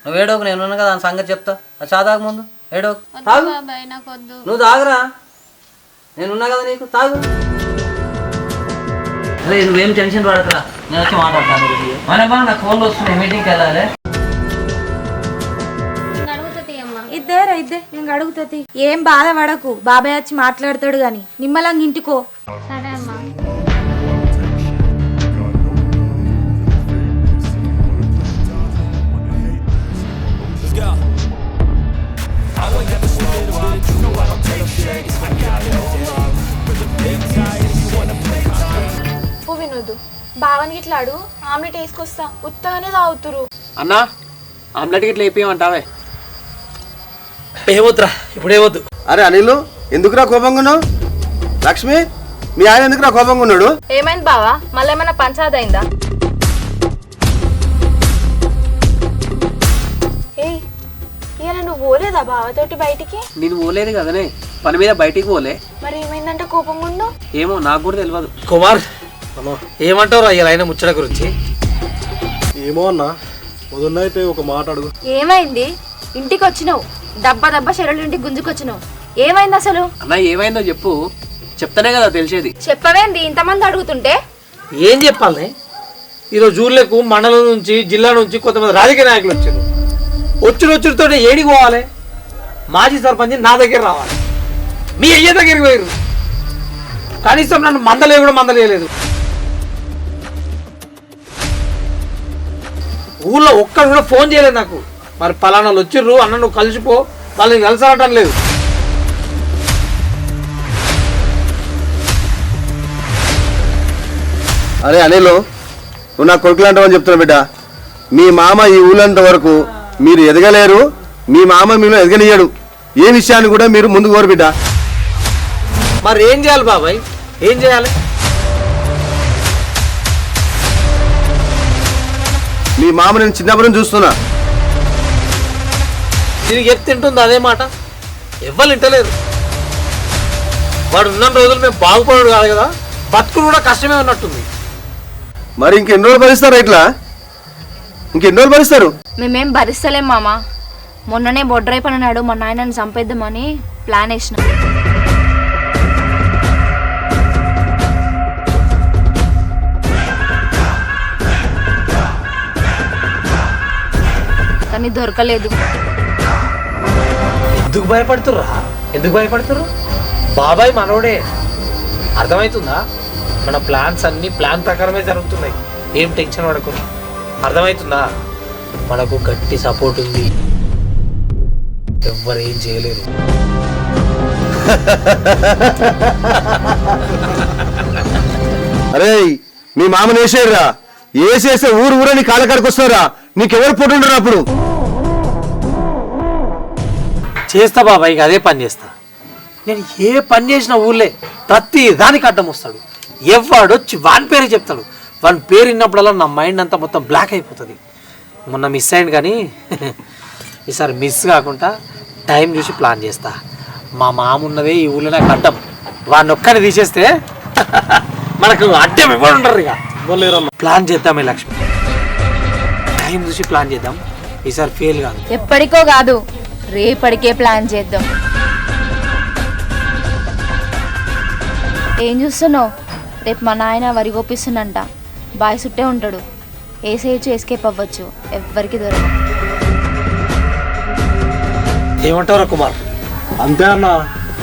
నువ్వు ఏడవకు, నేను ఉన్నా కదా దాని సంగతి చెప్తా. ఆ చా తాగు ముందు, ఏడవకు. తాగు, నువ్వు తాగురా, నేనున్నా కదా నీకు, తాగు. అరే నువ్వేం టెన్షన్ పడకరా, నేను వచ్చి మాట్లాడతాను. మనమ్మా నాకు ఫోన్లో వస్తున్నాయి, మీటింగ్కి వెళ్ళాలి. ఇద్దే నేను అడుగుతుంది. ఏం బాధ పడకు, బాబాయ్ వచ్చి మాట్లాడతాడు గాని నిమ్మలంగా ఇంటికో. సరే అమ్మా. వినోదు బావని ఇట్లాడు ఆమ్లెట్ వేసుకొస్తా, ఉత్తగానే తాగుతురు. అన్నా ఆమ్లెట్ గిట్ల వేపియమంటావే? ఏవద్దురా, ఇప్పుడు ఏవద్దు. అరే అనిల్, ఎందుకురా కోపంగా ఉన్నావు? లక్ష్మి, మీ ఆయన ఎందుకురా కోపంగా ఉన్నాడు? ఏమైంది బావా, మళ్ళీ ఏమైనా పంచాయతీ అయిందా? ఏయ్ ఇలా నువ్వు పోలేదా బావతోటి బయటికి? నేను పోలేదు కదనే, పని మీద బయటికి పోలే. మరి ఏమైందంటే కోపంగా ఉన్నావు? ఏమో నాకు కూడా తెలియదు. కుమార్ ఏమంటావురా ఇలా అయినా ముచ్చట గురించి? ఏమో అన్నా, వదిలినైతే ఒక మాట అడుగు. ఏమైంది? ఇంటికి వచ్చినావు, దబ్బ చెరువుల ఇంటికి గుంజుకొచ్చినావు. ఏమైంది అసలు? అన్న ఏమైందో చెప్పు, చెప్తానే కదా తెలిసేది. చెప్పవేంది ఇంతమంది అడుగుతుంటే? ఏం చెప్పాలి? ఈరోజు ఊర్లకు మండలం నుంచి జిల్లా నుంచి కొంతమంది రాజకీయ నాయకులు వచ్చారు. వచ్చుడితో ఏడికి పోవాలి? మాజీ సర్పంచ్ నా దగ్గర రావాలి, మీ అయ్య దగ్గరికి పోయారు. కనీసం నన్ను మందలేదు. ఊళ్ళో ఒక్కరు కూడా ఫోన్ చేయలేదు నాకు. మరి పలానా వాళ్ళు వచ్చిర్రు అన్న, నువ్వు కలిసిపో, వాళ్ళని కలిసాడటం లేదు. అరే అనిల్, నువ్వు నా కొడుకులు అంటావని చెప్తున్నా బిడ్డ. మీ మామ ఈ ఊళ్ళంత వరకు మీరు ఎదగలేరు, మీ మామ మీరు ఎదగనియ్యాడు. ఏ విషయాన్ని కూడా మీరు ముందుకు కోరు బిడ్డ. మరి ఏం చేయాలి బాబాయ్, ఏం చేయాలి? మీ మామ నేను చిన్నప్పుడు చూస్తున్నా. దీనికి చెప్తుంటుంది అదే మాట, ఎవ్వరు వింటలేరు. వాడు ఉన్న రోజులు మేము బాగుపడడు కాదు కదా, బతుకులు కూడా కష్టమే ఉన్నట్టుంది. మరి ఇంకెన్ని రోజులు భరిస్తారు? ఇట్లా ఇంకెన్ని రోజులు భరిస్తారు? మేమేం భరిస్తలేం మామ. మొన్ననే బొడ్రై పన్నాడు, మా నాయనని చంపేద్దామని ప్లాన్ వేసిన. కానీ దొరకలేదు. ఎందుకు భయపడుతుర్రు? బాబాయ్ మనోడే, అర్థమవుతుందా? మన ప్లాన్స్ అన్ని ప్లాన్ ప్రకారమే జరుగుతున్నాయి, ఏం టెన్షన్ పడకుండా. అర్థమవుతుందా? మనకు గట్టి సపోర్ట్ ఉంది, ఎవ్వరు ఏం చేయలేరు. అరే మీ మామని వేసేయరా, వేసేస్తే ఊరని కాళ్ళకాడికి వస్తారా? నీకెవరు పోతుంటారు అప్పుడు? చేస్తా బాబాయ్, అదే పని చేస్తా. నేను ఏ పని చేసిన ఊళ్ళే ప్రతి దానికి అడ్డం వస్తాడు. ఎవడొచ్చి వాని పేరే చెప్తాడు. వాని పేరు విన్నప్పుడల్లా నా మైండ్ అంతా మొత్తం బ్లాక్ అయిపోతుంది. మొన్న మిస్ అయ్యింది కానీ ఈసారి మిస్ కాకుండా టైం చూసి ప్లాన్ చేస్తా. మా మామ ఉన్నదే ఈ ఊళ్ళో నాకు అడ్డం, వాడిని ఒక్కని తీసేస్తే మనకు అడ్డం ఎవరు ఉంటారు. ఇక ప్లాన్ చేద్దామే లక్ష్మి, టైం చూసి ప్లాన్ చేద్దాం. ఈసారి ఫెయిల్ కాదు. ఎప్పటికో కాదు, రేపటికే ప్లాన్ చేద్దాం. ఏం చూస్తున్నావు? రేపు మా నాయన వరి కోపిస్తున్నంట. బాయ్ సుట్టే ఉంటాడు, వేసేయచ్చు, ఎస్కేప్ అవ్వచ్చు, ఎవ్వరికి దొరకదు. ఏమంటారా కుమార్? అంతే అన్న,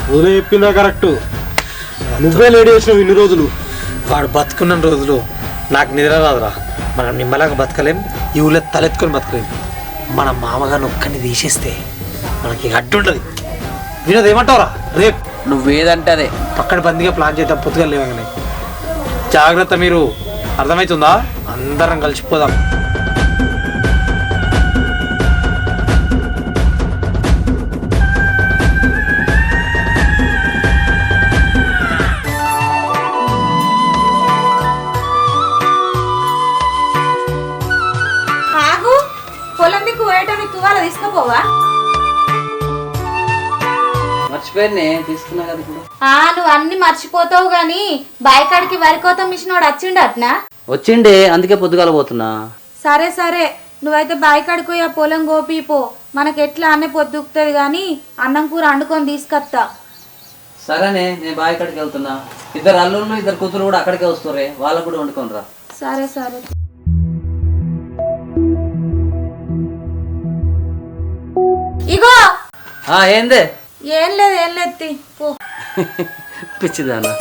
వదిలే చెప్పిందా కరెక్ట్. నువ్వే లేడీ వచ్చినావు ఇన్ని రోజులు. వాడు బతుకున్న రోజులు నాకు నిద్ర రాదురా. మనం నిమ్మలాగా బతకలేం, ఈ ఊళ్ళో తలెత్తుకొని బతకలేం. మన మామగారిని ఒక్కడిని తీసేస్తే మనకి అడ్డు ఉండదు. వినోద్ ఏమంటావురా? రేపు నువ్వేదంటే అదే. పక్కన బందిగా ప్లాన్ చేద్దాం, పొద్దుగా లేవగానే. జాగ్రత్త, మీరు అర్థమవుతుందా? అందరం కలిసిపోదాం. ఆగు, పొలం దిక్కు పోయేటానికి తువాల తీసుకుపోవా? మర్చిపోయానే తీసుకున్నా కదా ఇప్పుడు. నువ్వు అన్ని మర్చిపోతావు గాని బాయికాడికి వరి కోత మిషన్ వాడు వచ్చిండు అట్నా? వచ్చిండే, అందుకే పొద్దుగాల పోతున్నా. సరే సరే, నువ్వైతే బాయికాడికి పోయి ఆ పొలం గోపి పో. మనకి ఎట్లా అన్నే పొద్దుకుతుంది గాని అన్నం కూర వండుకొని తీసుకొస్తా. సరేనే, నేను బావి కాడికి వెళ్తున్నా. ఇద్దరు అల్లుళ్ళు ఇద్దరు కూతురు కూడా అక్కడికే వస్తురే, వాళ్ళకు కూడా వండుకొని రా. సరే సరే. ఇగో ఏందే? ఏం లేదు తీ పో. పిచ్చిదానా.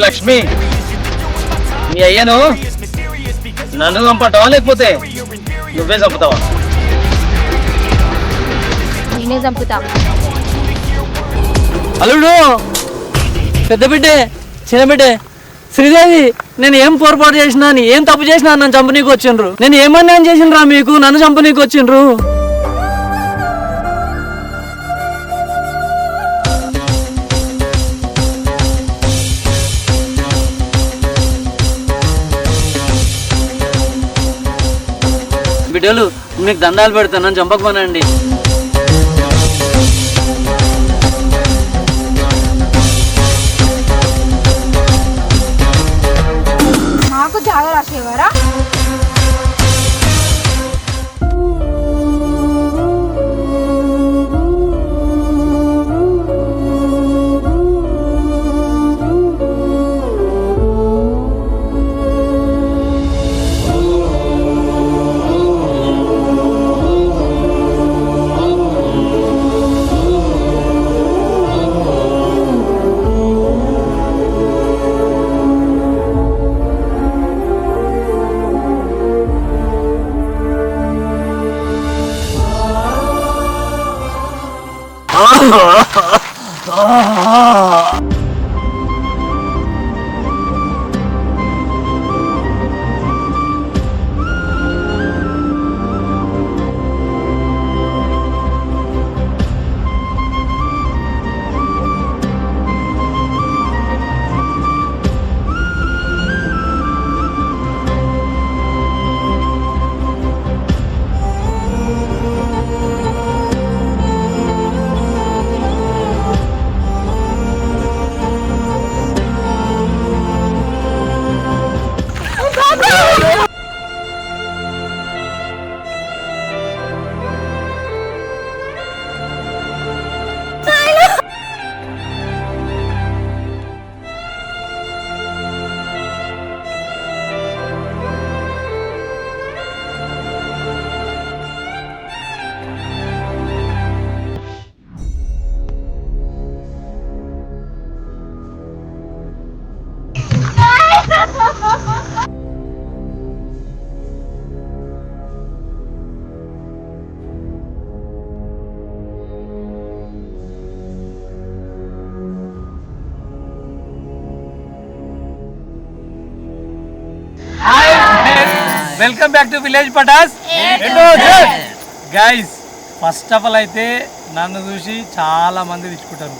లక్ష్మి, మీ అయ్యను నన్ను చంపటవా లేకపోతే నువ్వే చంపుతావా? నేనే చంపుతా. అల్లుడు, పెద్ద బిడ్డే, చిన్న బిడ్డే, శ్రీదేవి, నేను ఏం పొరపాటు చేసినా, ఏం తప్పు చేసినా నన్ను చంపనీకి వచ్చిండ్రు. నేను ఏమన్నా చేసినరా మీకు? నన్ను చంపనీకి వచ్చిండ్రు. బిడ్డలు, మీకు దండాలు పెడతాను, నన్ను చంపకమనండి. నాకు జాగ రాసేవారా? Welcome back to village Patas guys. First of all అయితే నన్ను చూసి చాలా మంది తెచ్చుకుంటారు,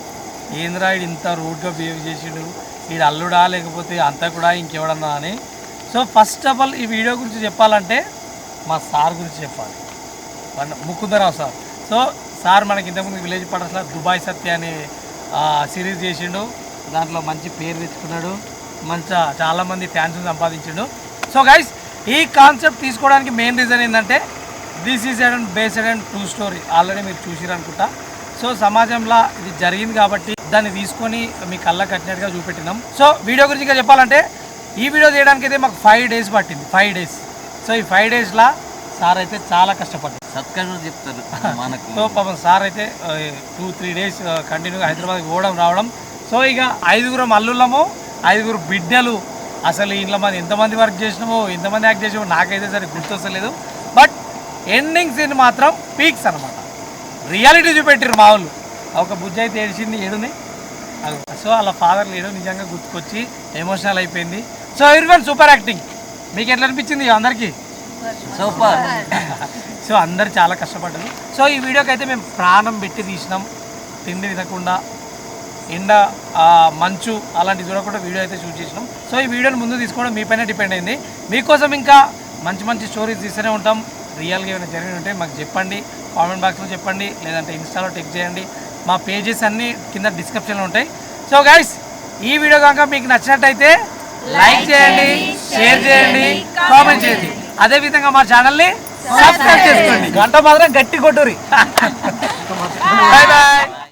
ఏంద్రా ఈడు ఇంత రూడ్గా బిహేవ్ చేసిండు, ఈడు అల్లుడా లేకపోతే అంతా కూడా ఇంకెవడన్నా అని. సో ఫస్ట్ ఆఫ్ ఆల్ ఈ వీడియో గురించి చెప్పాలంటే మా సార్ గురించి చెప్పాలి, ముకుందరావు సార్. సో సార్ మనకి ఇంతకుముందు విలేజ్ పటాస్లో దుబాయ్ సత్య అనే సిరీస్ చేసిండు, దాంట్లో మంచి పేరు తెచ్చుకున్నాడు, చాలామంది ఫ్యాన్స్ సంపాదించిండు. సో గైస్ ఈ కాన్సెప్ట్ తీసుకోవడానికి మెయిన్ రీజన్ ఏంటంటే this is and based and true story, already మీరు చూసిరు అనుకుంటా. సో సమాజంలో ఇది జరిగింది కాబట్టి దాన్ని తీసుకొని మీ కళ్ళ కట్టినట్టుగా చూపెట్టినాం. సో వీడియో గురించి ఇంకా చెప్పాలంటే ఈ వీడియో చేయడానికి అయితే మాకు 5 days పట్టింది, 5 days. సో ఈ 5 daysలో సార్ అయితే చాలా కష్టపడ్డారు, సబ్స్క్రైబర్ చెప్తారు మనకు. సో పాపం సార్ అయితే 2-3 days కంటిన్యూగా హైదరాబాద్కి పోవడం రావడం. సో ఇక 5 అల్లుళ్ళము, 5 బిడ్డలు. అసలు ఇంట్లో మంది ఎంతమంది వర్క్ చేసినామో, ఎంతమంది యాక్ట్ చేసినామో నాకైతే సరే గుర్తొస్తలేదు. బట్ ఎండింగ్ సీన్ మాత్రం పీక్స్ అనమాట, రియాలిటీ చూపెట్టారు మా వాళ్ళు. ఒక బుజ్జి అయితే ఏడిచింది, ఏడుని. సో వాళ్ళ ఫాదర్ లేడు, నిజంగా గుర్తుకొచ్చి ఎమోషనల్ అయిపోయింది. So everyone super acting. మీకు ఎట్లా అనిపించింది అందరికీ? సూపర్. సో అందరు చాలా కష్టపడ్డారు. సో ఈ వీడియోకి అయితే మేము ప్రాణం పెట్టి తీసినాం, తిండి తినకుండా, ఎండ మంచు అలాంటివి చూడకుండా వీడియో అయితే షూట్ చేసినాం. సో ఈ వీడియోని ముందు తీసుకోవడం మీపైన డిపెండ్ అయింది. మీకోసం ఇంకా మంచి మంచి స్టోరీస్ తీస్తూనే ఉంటాం. రియల్గా ఏమైనా జరిగి ఉంటే మాకు చెప్పండి, కామెంట్ బాక్స్లో చెప్పండి, లేదంటే ఇన్స్టాలో టెక్ చేయండి. మా పేజెస్ అన్నీ కింద డిస్క్రిప్షన్లో ఉంటాయి. సో గైస్ ఈ వీడియో కనుక మీకు నచ్చినట్టయితే లైక్ చేయండి, షేర్ చేయండి, కామెంట్ చేయండి. అదేవిధంగా మా ఛానల్ని సబ్స్క్రైబ్ చేసుకోండి, గంట మాత్రం గట్టి కొట్టురి. Bye bye.